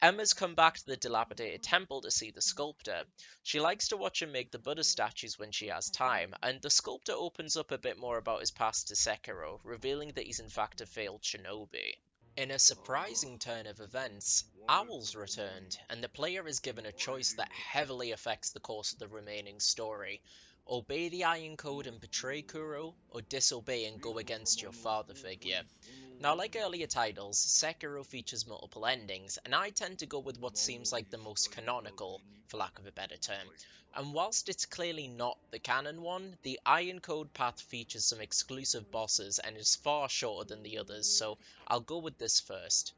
Emma's come back to the dilapidated temple to see the sculptor. She likes to watch him make the Buddha statues when she has time, and the sculptor opens up a bit more about his past to Sekiro, revealing that he's in fact a failed shinobi. In a surprising turn of events, Owl's returned, and the player is given a choice that heavily affects the course of the remaining story. Obey the Iron Code and betray Kuro, or disobey and go against your father figure. Now, like earlier titles, Sekiro features multiple endings, and I tend to go with what seems like the most canonical, for lack of a better term. And whilst it's clearly not the canon one, the Iron Code path features some exclusive bosses and is far shorter than the others, so I'll go with this first.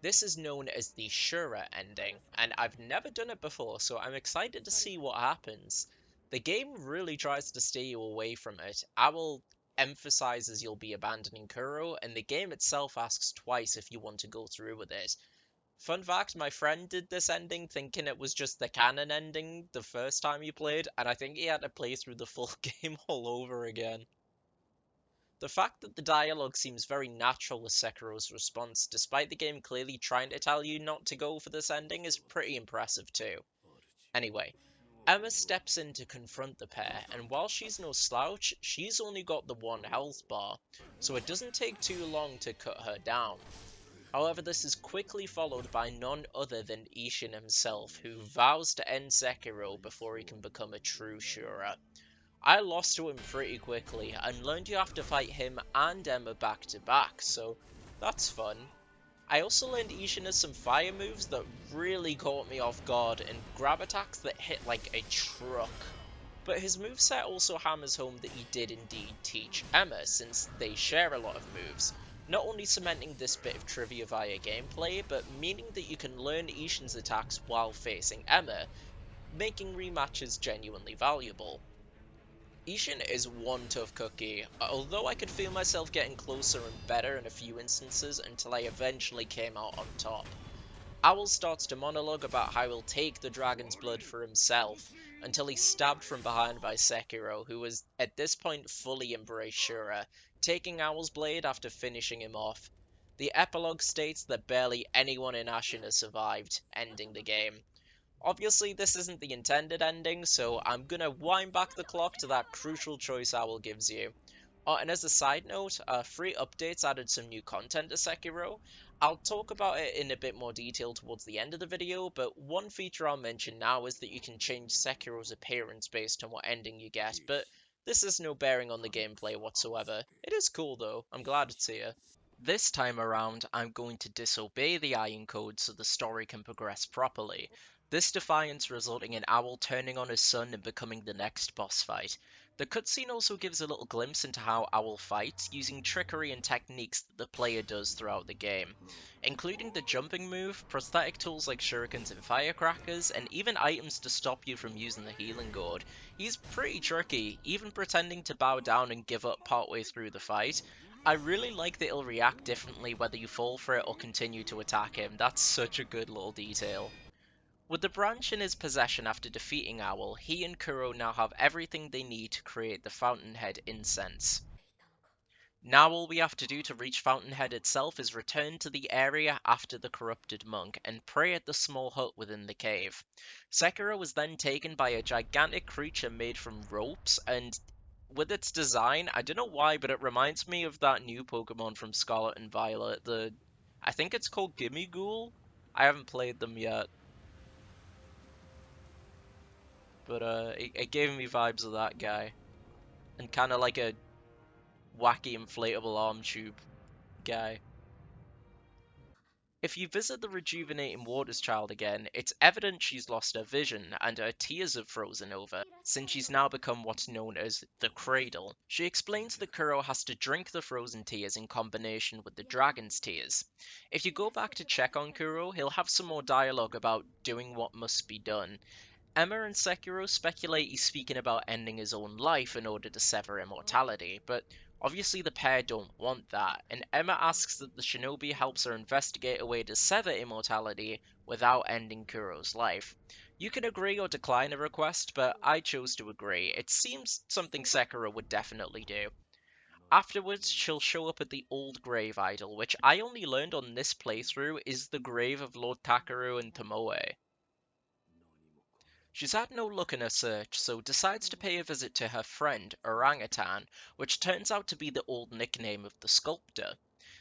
This is known as the Shura ending, and I've never done it before, so I'm excited to see what happens. The game really tries to steer you away from it. Owl emphasizes you'll be abandoning Kuro, and the game itself asks twice if you want to go through with it. Fun fact, my friend did this ending thinking it was just the canon ending the first time he played, and I think he had to play through the full game all over again. The fact that the dialogue seems very natural with Sekiro's response, despite the game clearly trying to tell you not to go for this ending, is pretty impressive too. Anyway, Emma steps in to confront the pair, and while she's no slouch, she's only got the one health bar, so it doesn't take too long to cut her down. However, this is quickly followed by none other than Ishin himself, who vows to end Sekiro before he can become a true Shura. I lost to him pretty quickly, and learned you have to fight him and Emma back to back, so That's fun. I also learned Ishin has some fire moves that really caught me off guard and grab attacks that hit like a truck. But his moveset also hammers home that he did indeed teach Emma, since they share a lot of moves, not only cementing this bit of trivia via gameplay, but meaning that you can learn Ishin's attacks while facing Emma, making rematches genuinely valuable. Ishin is one tough cookie, although I could feel myself getting closer and better in a few instances until I eventually came out on top. Owl starts to monologue about how he'll take the dragon's blood for himself, until he's stabbed from behind by Sekiro, who has at this point fully embraced Shura, taking Owl's blade after finishing him off. The epilogue states that barely anyone in Ashina survived, ending the game. Obviously, this isn't the intended ending, so I'm gonna wind back the clock to that crucial choice Owl gives you. And as a side note, free updates added some new content to Sekiro. I'll talk about it in a bit more detail towards the end of the video, but one feature I'll mention now is that you can change Sekiro's appearance based on what ending you get, but this has no bearing on the gameplay whatsoever. It is cool though, I'm glad it's here. This time around, I'm going to disobey the Iron Code so the story can progress properly. This defiance resulting in Owl turning on his son and becoming the next boss fight. The cutscene also gives a little glimpse into how Owl fights, using trickery and techniques that the player does throughout the game, including the jumping move, prosthetic tools like shurikens and firecrackers, and even items to stop you from using the healing gourd. He's pretty tricky, even pretending to bow down and give up partway through the fight. I really like that he'll react differently whether you fall for it or continue to attack him. That's such a good little detail. With the branch in his possession after defeating Owl, he and Kuro now have everything they need to create the Fountainhead incense. Now all we have to do to reach Fountainhead itself is return to the area after the corrupted monk and pray at the small hut within the cave. Sekiro was then taken by a gigantic creature made from ropes, and with its design, I don't know why, but it reminds me of that new Pokemon from Scarlet and Violet, I think it's called Gimme Ghoul? I haven't played them yet, but it gave me vibes of that guy, and kind of like a wacky inflatable arm tube guy. If you visit the rejuvenating Waters Child again, it's evident she's lost her vision and her tears have frozen over, since she's now become what's known as the Cradle. She explains that Kuro has to drink the frozen tears in combination with the dragon's tears. If you go back to check on Kuro, he'll have some more dialogue about doing what must be done. Emma and Sekiro speculate he's speaking about ending his own life in order to sever immortality, but obviously the pair don't want that, and Emma asks that the shinobi helps her investigate a way to sever immortality without ending Kuro's life. You can agree or decline a request, but I chose to agree. It seems something Sekiro would definitely do. Afterwards, she'll show up at the old grave idol, which I only learned on this playthrough is the grave of Lord Takaru and Tomoe. She's had no luck in her search, so decides to pay a visit to her friend, Orangutan, which turns out to be the old nickname of the sculptor.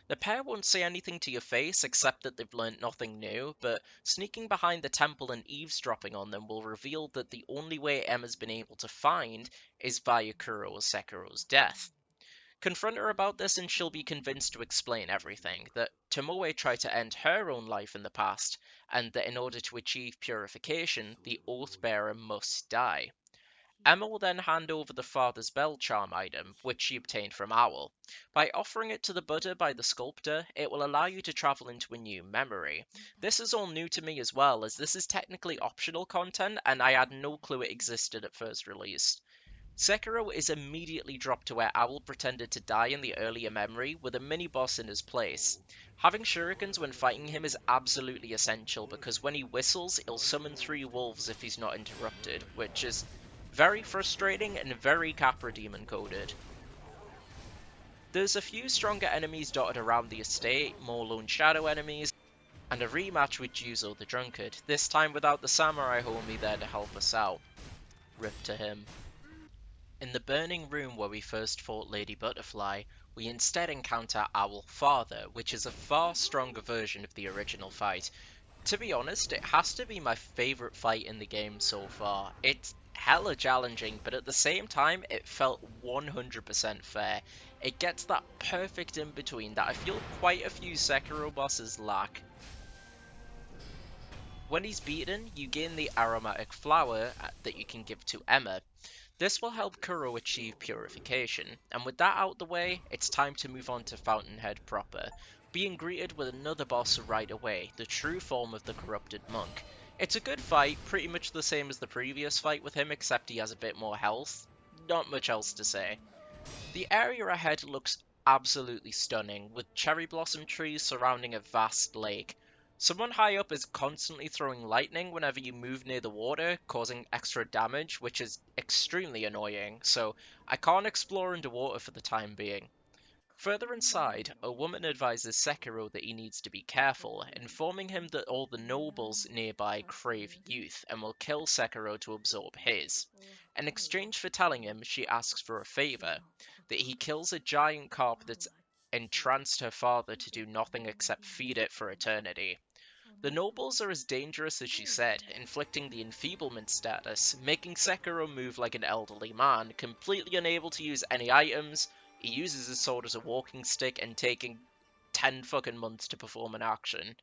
The pair won't say anything to your face except that they've learnt nothing new, but sneaking behind the temple and eavesdropping on them will reveal that the only way Emma's been able to find is via Kuro Sekiro's death. Confront her about this and she'll be convinced to explain everything, that Tomoe tried to end her own life in the past, and that in order to achieve purification, the Oath-bearer must die. Emma will then hand over the Father's Bell charm item, which she obtained from Owl. By offering it to the Buddha by the sculptor, it will allow you to travel into a new memory. This is all new to me as well, as this is technically optional content, and I had no clue it existed at first release. Sekiro is immediately dropped to where Owl pretended to die in the earlier memory, with a mini-boss in his place. Having shurikens when fighting him is absolutely essential, because when he whistles, he'll summon 3 wolves if he's not interrupted, which is very frustrating and very Capra Demon coded. There's a few stronger enemies dotted around the estate, more lone shadow enemies, and a rematch with Juzo the Drunkard, this time without the samurai homie there to help us out. Rip to him. In the burning room where we first fought Lady Butterfly, we instead encounter Owl Father, which is a far stronger version of the original fight. To be honest, it has to be my favourite fight in the game so far. It's hella challenging, but at the same time, it felt 100% fair. It gets that perfect in between that I feel quite a few Sekiro bosses lack. When he's beaten, you gain the aromatic flower that you can give to Emma. This will help Kuro achieve purification, and with that out the way, it's time to move on to Fountainhead proper, being greeted with another boss right away, the true form of the corrupted monk. It's a good fight, pretty much the same as the previous fight with him, except he has a bit more health. Not much else to say. The area ahead looks absolutely stunning, with cherry blossom trees surrounding a vast lake. Someone high up is constantly throwing lightning whenever you move near the water, causing extra damage, which is extremely annoying, so I can't explore underwater for the time being. Further inside, a woman advises Sekiro that he needs to be careful, informing him that all the nobles nearby crave youth and will kill Sekiro to absorb his. In exchange for telling him, she asks for a favor, that he kills a giant carp that's entranced her father to do nothing except feed it for eternity. The nobles are as dangerous as she said, inflicting the enfeeblement status, making Sekiro move like an elderly man, completely unable to use any items. He uses his sword as a walking stick and taking 10 fucking months to perform an action.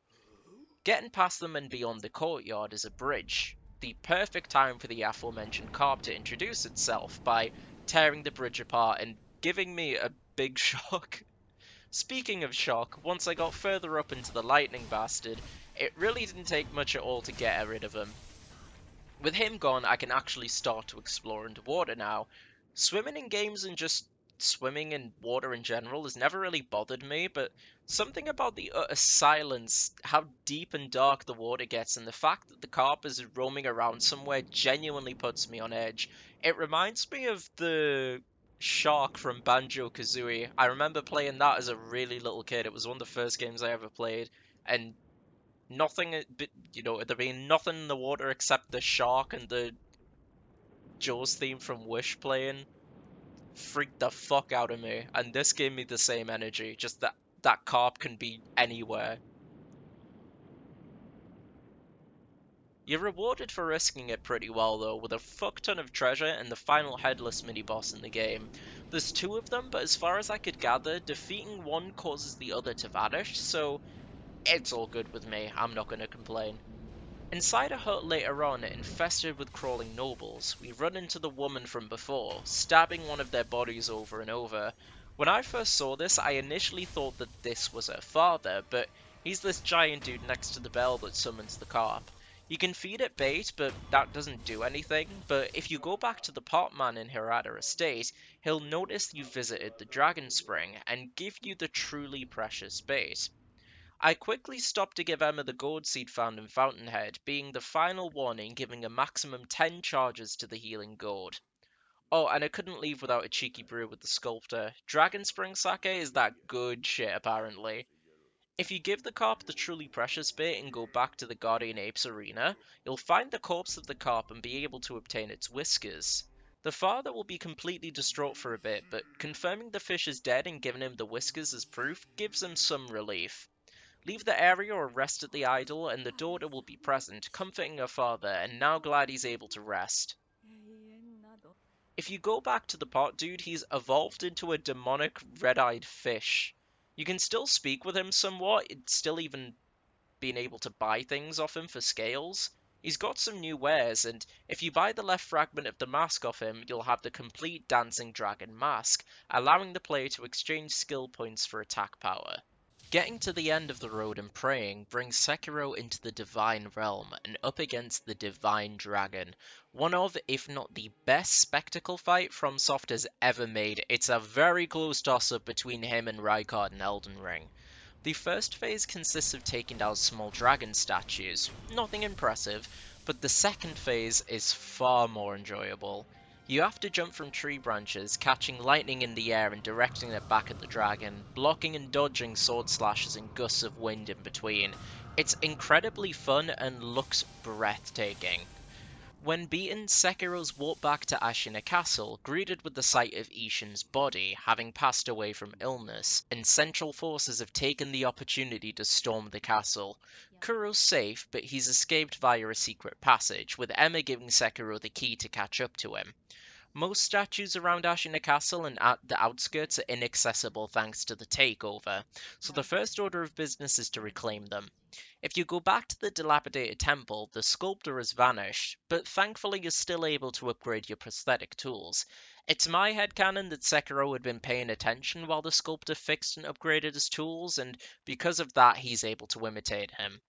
Getting past them and beyond the courtyard is a bridge. The perfect time for the aforementioned carp to introduce itself by tearing the bridge apart and giving me a big shock. Speaking of shock, once I got further up into the lightning bastard, it really didn't take much at all to get rid of him. With him gone, I can actually start to explore underwater now. Swimming in games and just swimming in water in general has never really bothered me, but something about the utter silence, how deep and dark the water gets, and the fact that the carp is roaming around somewhere genuinely puts me on edge. It reminds me of the shark from Banjo-Kazooie. I remember playing that as a really little kid. It was one of the first games I ever played, and nothing, there being nothing in the water except the shark and the Jaws theme from Wish playing freaked the fuck out of me. And this gave me the same energy, just that carp can be anywhere. You're rewarded for risking it pretty well though, with a fuck ton of treasure and the final headless mini-boss in the game. There's two of them, but as far as I could gather, defeating one causes the other to vanish, so it's all good with me, I'm not gonna complain. Inside a hut later on, infested with crawling nobles, we run into the woman from before, stabbing one of their bodies over and over. When I first saw this, I initially thought that this was her father, but he's this giant dude next to the bell that summons the carp. You can feed it bait, but that doesn't do anything, but if you go back to the pot man in Hirata Estate, he'll notice you visited the Dragon Spring, and give you the truly precious bait. I quickly stopped to give Emma the gold seed found in Fountainhead, being the final warning giving a maximum 10 charges to the healing gourd. Oh, and I couldn't leave without a cheeky brew with the sculptor. Dragon Spring sake is that good shit apparently. If you give the carp the truly precious bit and go back to the Guardian Apes arena, you'll find the corpse of the carp and be able to obtain its whiskers. The father will be completely distraught for a bit, but confirming the fish is dead and giving him the whiskers as proof gives him some relief. Leave the area or rest at the idol, and the daughter will be present, comforting her father, and now glad he's able to rest. If you go back to the pot dude, he's evolved into a demonic red-eyed fish. You can still speak with him somewhat, it's still even being able to buy things off him for scales. He's got some new wares, and if you buy the left fragment of the mask off him, you'll have the complete dancing dragon mask, allowing the player to exchange skill points for attack power. Getting to the end of the road and praying brings Sekiro into the Divine Realm and up against the Divine Dragon. One of, if not the best spectacle fight Fromsoft has ever made. It's a very close toss-up between him and Rykard in Elden Ring. The first phase consists of taking down small dragon statues, nothing impressive, but the second phase is far more enjoyable. You have to jump from tree branches, catching lightning in the air and directing it back at the dragon, blocking and dodging sword slashes and gusts of wind in between. It's incredibly fun and looks breathtaking. When beaten, Sekiro's walk back to Ashina Castle, greeted with the sight of Ishin's body, having passed away from illness, and central forces have taken the opportunity to storm the castle. Kuro's safe, but he's escaped via a secret passage, with Emma giving Sekiro the key to catch up to him. Most statues around Ashina Castle and at the outskirts are inaccessible thanks to the takeover, so the first order of business is to reclaim them. If you go back to the dilapidated temple, the sculptor has vanished, but thankfully you're still able to upgrade your prosthetic tools. It's my headcanon that Sekiro had been paying attention while the sculptor fixed and upgraded his tools, and because of that he's able to imitate him.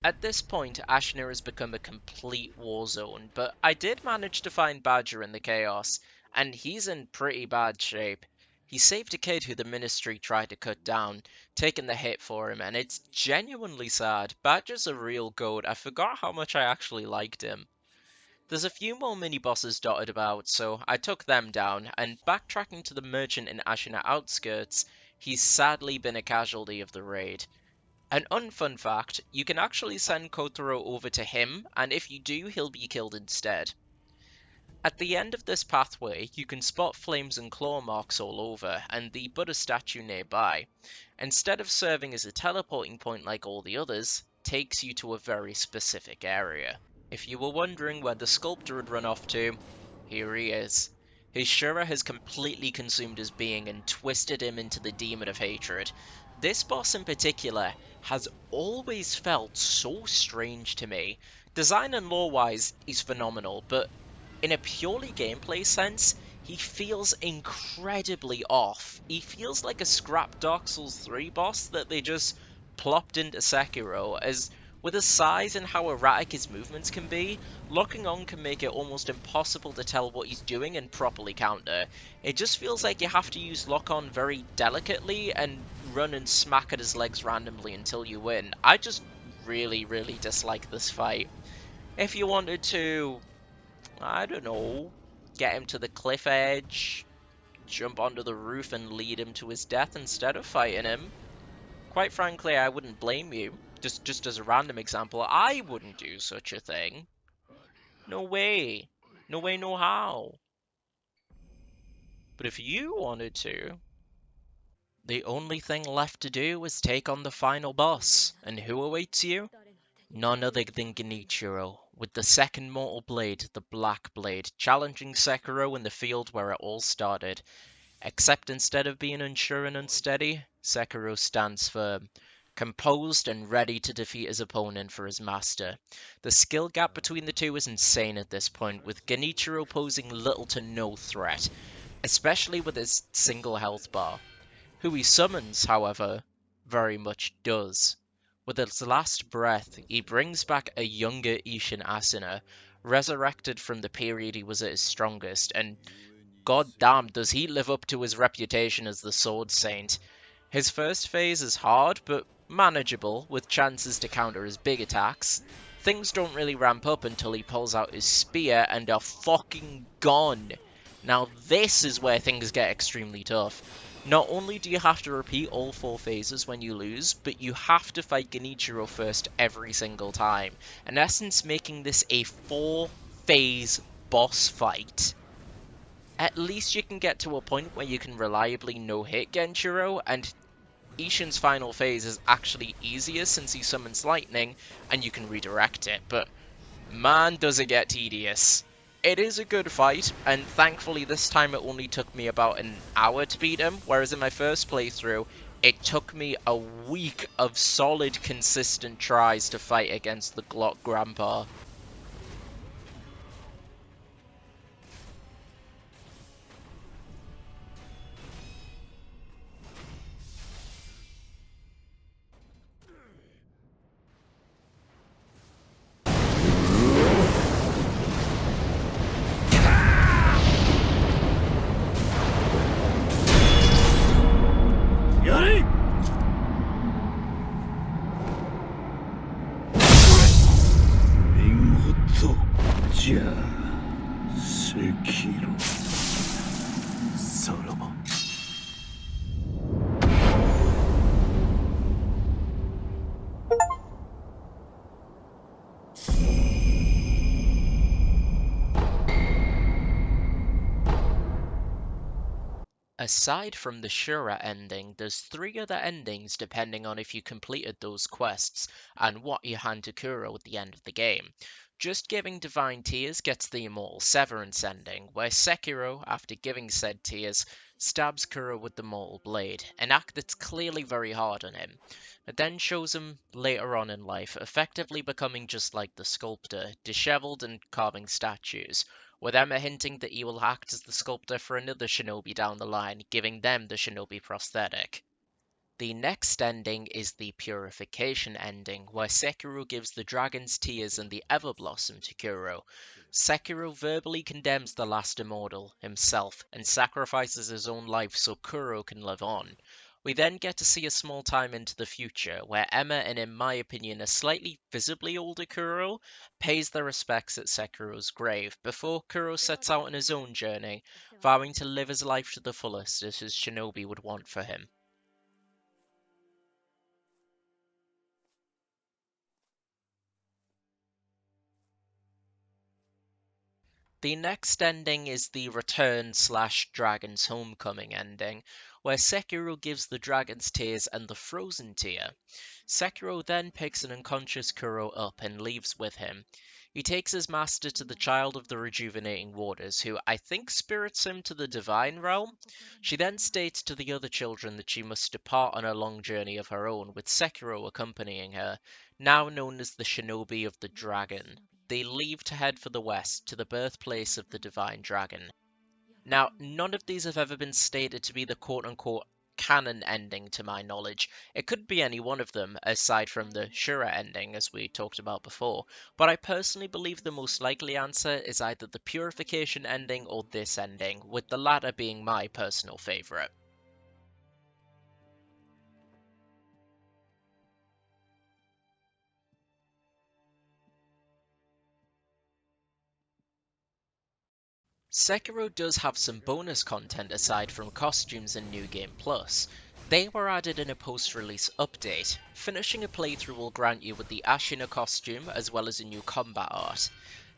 At this point, Ashna has become a complete war zone, but I did manage to find Badger in the chaos, and he's in pretty bad shape. He saved a kid who the Ministry tried to cut down, taking the hit for him, and it's genuinely sad. Badger's a real goat. I forgot how much I actually liked him. There's a few more mini-bosses dotted about, so I took them down, and backtracking to the merchant in Ashina outskirts, he's sadly been a casualty of the raid. An unfun fact, you can actually send Kotaro over to him, and if you do, he'll be killed instead. At the end of this pathway, you can spot flames and claw marks all over, and the Buddha statue nearby, instead of serving as a teleporting point like all the others, takes you to a very specific area. If you were wondering where the sculptor had run off to, here he is. His Shura has completely consumed his being and twisted him into the demon of hatred. This boss in particular has always felt so strange to me. Design and lore-wise, he's phenomenal, but in a purely gameplay sense, he feels incredibly off. He feels like a scrap Dark Souls 3 boss that they just plopped into Sekiro, as with his size and how erratic his movements can be, locking on can make it almost impossible to tell what he's doing and properly counter. It just feels like you have to use lock-on very delicately and run and smack at his legs randomly until you win. I just really dislike this fight. If you wanted to, I don't know, get him to the cliff edge, jump onto the roof and lead him to his death instead of fighting him, quite frankly, I wouldn't blame you. Just as a random example, I wouldn't do such a thing. No way. No way, no how. But if you wanted to, the only thing left to do is take on the final boss. And who awaits you? None other than Genichiro, with the second mortal blade, the Black Blade, challenging Sekiro in the field where it all started. Except instead of being unsure and unsteady, Sekiro stands firm, composed and ready to defeat his opponent for his master. The skill gap between the two is insane at this point, with Genichiro posing little to no threat, especially with his single health bar. Who he summons, however, very much does. With his last breath, he brings back a younger Ishin Asuna, resurrected from the period he was at his strongest, and god damn does he live up to his reputation as the Sword Saint. His first phase is hard, but manageable, with chances to counter his big attacks. Things don't really ramp up until he pulls out his spear and are fucking gone. Now this is where things get extremely tough. Not only do you have to repeat all 4 phases when you lose, but you have to fight Genichiro first every single time, in essence making this a 4-phase boss fight. At least you can get to a point where you can reliably no-hit Genichiro, and Ishin's final phase is actually easier since he summons lightning and you can redirect it, but man does it get tedious. It is a good fight, and thankfully this time it only took me about an hour to beat him, whereas in my first playthrough it took me a week of solid consistent tries to fight against the Glock Grandpa. Sekiro. Soulsborne. Aside from the Shura ending, there's 3 other endings depending on if you completed those quests and what you hand to Kuro at the end of the game. Just giving Divine Tears gets the Immortal Severance ending, where Sekiro, after giving said tears, stabs Kuro with the Mortal Blade, an act that's clearly very hard on him. It then shows him later on in life effectively becoming just like the sculptor, dishevelled and carving statues, with Emma hinting that he will act as the sculptor for another shinobi down the line, giving them the shinobi prosthetic. The next ending is the Purification ending, where Sekiro gives the Dragon's Tears and the Everblossom to Kuro. Sekiro verbally condemns the last immortal, himself, and sacrifices his own life so Kuro can live on. We then get to see a small time into the future, where Emma and in my opinion a slightly visibly older Kuro pays their respects at Sekiro's grave, before Kuro sets out on his own journey, vowing to live his life to the fullest as his shinobi would want for him. The next ending is the Return/Dragon's Homecoming ending, where Sekiro gives the Dragon's Tears and the Frozen Tear. Sekiro then picks an unconscious Kuro up and leaves with him. He takes his master to the Child of the Rejuvenating Waters, who I think spirits him to the Divine Realm. She then states to the other children that she must depart on a long journey of her own, with Sekiro accompanying her, now known as the Shinobi of the Dragon. They leave to head for the west, to the birthplace of the Divine Dragon. Now, none of these have ever been stated to be the quote-unquote canon ending to my knowledge. It could be any one of them, aside from the Shura ending, as we talked about before, but I personally believe the most likely answer is either the Purification ending or this ending, with the latter being my personal favourite. Sekiro does have some bonus content aside from costumes and New Game Plus. They were added in a post-release update. Finishing a playthrough will grant you with the Ashina costume as well as a new combat art.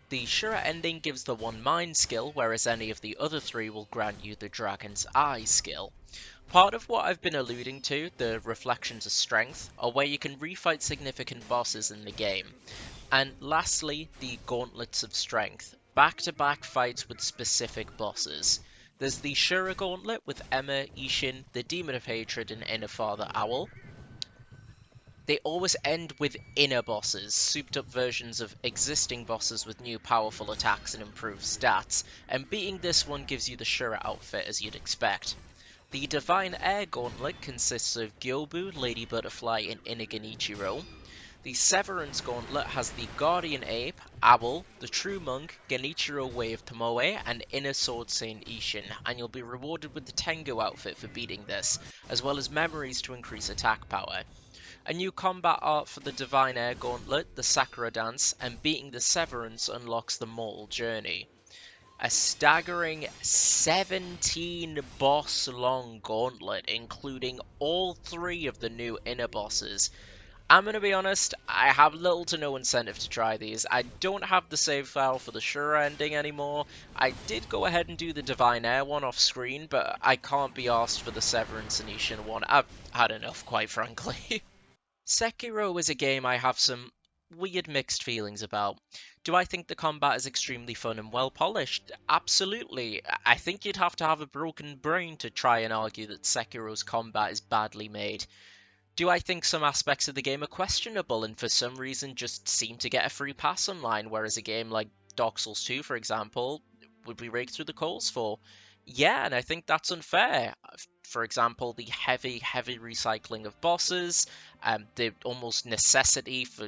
The Shura ending gives the One Mind skill, whereas any of the other 3 will grant you the Dragon's Eye skill. Part of what I've been alluding to, the Reflections of Strength, are where you can refight significant bosses in the game. And lastly, the Gauntlets of Strength, back-to-back fights with specific bosses. There's the Shura Gauntlet with Emma, Ishin, the Demon of Hatred, and Inner Father Owl. They always end with inner bosses, souped up versions of existing bosses with new powerful attacks and improved stats, and beating this one gives you the Shura outfit as you'd expect. The Divine Air Gauntlet consists of Gyoubu, Lady Butterfly, and Inagenichiro. The Severance Gauntlet has the Guardian Ape, Owl, the True Monk, Genichiro Wave Tomoe, and Inner Sword Saint Ishin, and you'll be rewarded with the Tengu outfit for beating this, as well as memories to increase attack power. A new combat art for the Divine Air Gauntlet, the Sakura Dance, and beating the Severance unlocks the Mortal Journey. A staggering 17 boss long gauntlet, including all 3 of the new inner bosses. I'm going to be honest, I have little to no incentive to try these. I don't have the save file for the Shura ending anymore. I did go ahead and do the Divine Air one off screen, but I can't be asked for the Severance and Ishin one. I've had enough, quite frankly. Sekiro is a game I have some weird mixed feelings about. Do I think the combat is extremely fun and well polished? Absolutely. I think you'd have to have a broken brain to try and argue that Sekiro's combat is badly made. Do I think some aspects of the game are questionable and for some reason just seem to get a free pass online, whereas a game like Dark Souls 2, for example, would be raked through the coals for? Yeah, and I think that's unfair. For example, the heavy recycling of bosses, the almost necessity for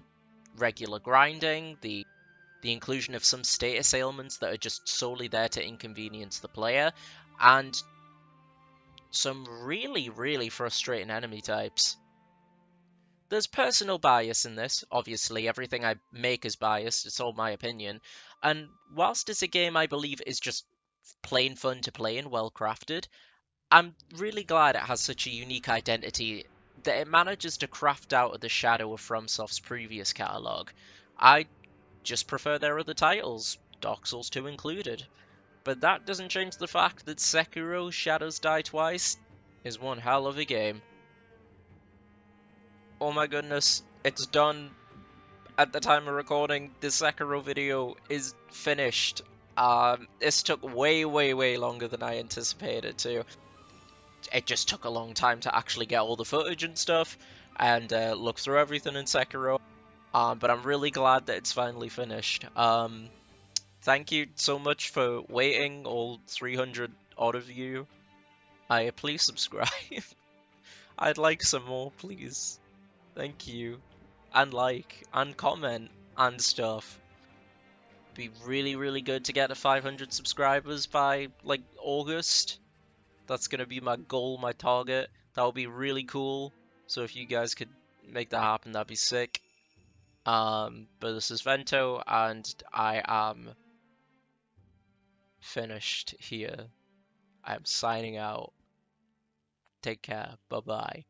regular grinding, the inclusion of some status ailments that are just solely there to inconvenience the player, and some really frustrating enemy types. There's personal bias in this. Obviously, everything I make is biased. It's all my opinion. And whilst it's a game I believe is just plain fun to play and well crafted, I'm really glad it has such a unique identity that it manages to craft out of the shadow of FromSoft's previous catalogue. I just prefer their other titles, Dark Souls 2 included. But that doesn't change the fact that Sekiro Shadows Die Twice is one hell of a game. Oh my goodness, it's done. At the time of recording, the Sekiro video is finished. This took way, way, way longer than I anticipated to. It just took a long time to actually get all the footage and stuff, and look through everything in Sekiro. But I'm really glad that it's finally finished. Thank you so much for waiting, all 300 odd of you. Please subscribe. I'd like some more, please. Thank you. And like, and comment, and stuff. Be really, really good to get to 500 subscribers by, like, August. That's gonna be my goal, my target. That would be really cool. So if you guys could make that happen, that'd be sick. But this is Vento, and I am finished here. I am signing out. Take care. Bye-bye.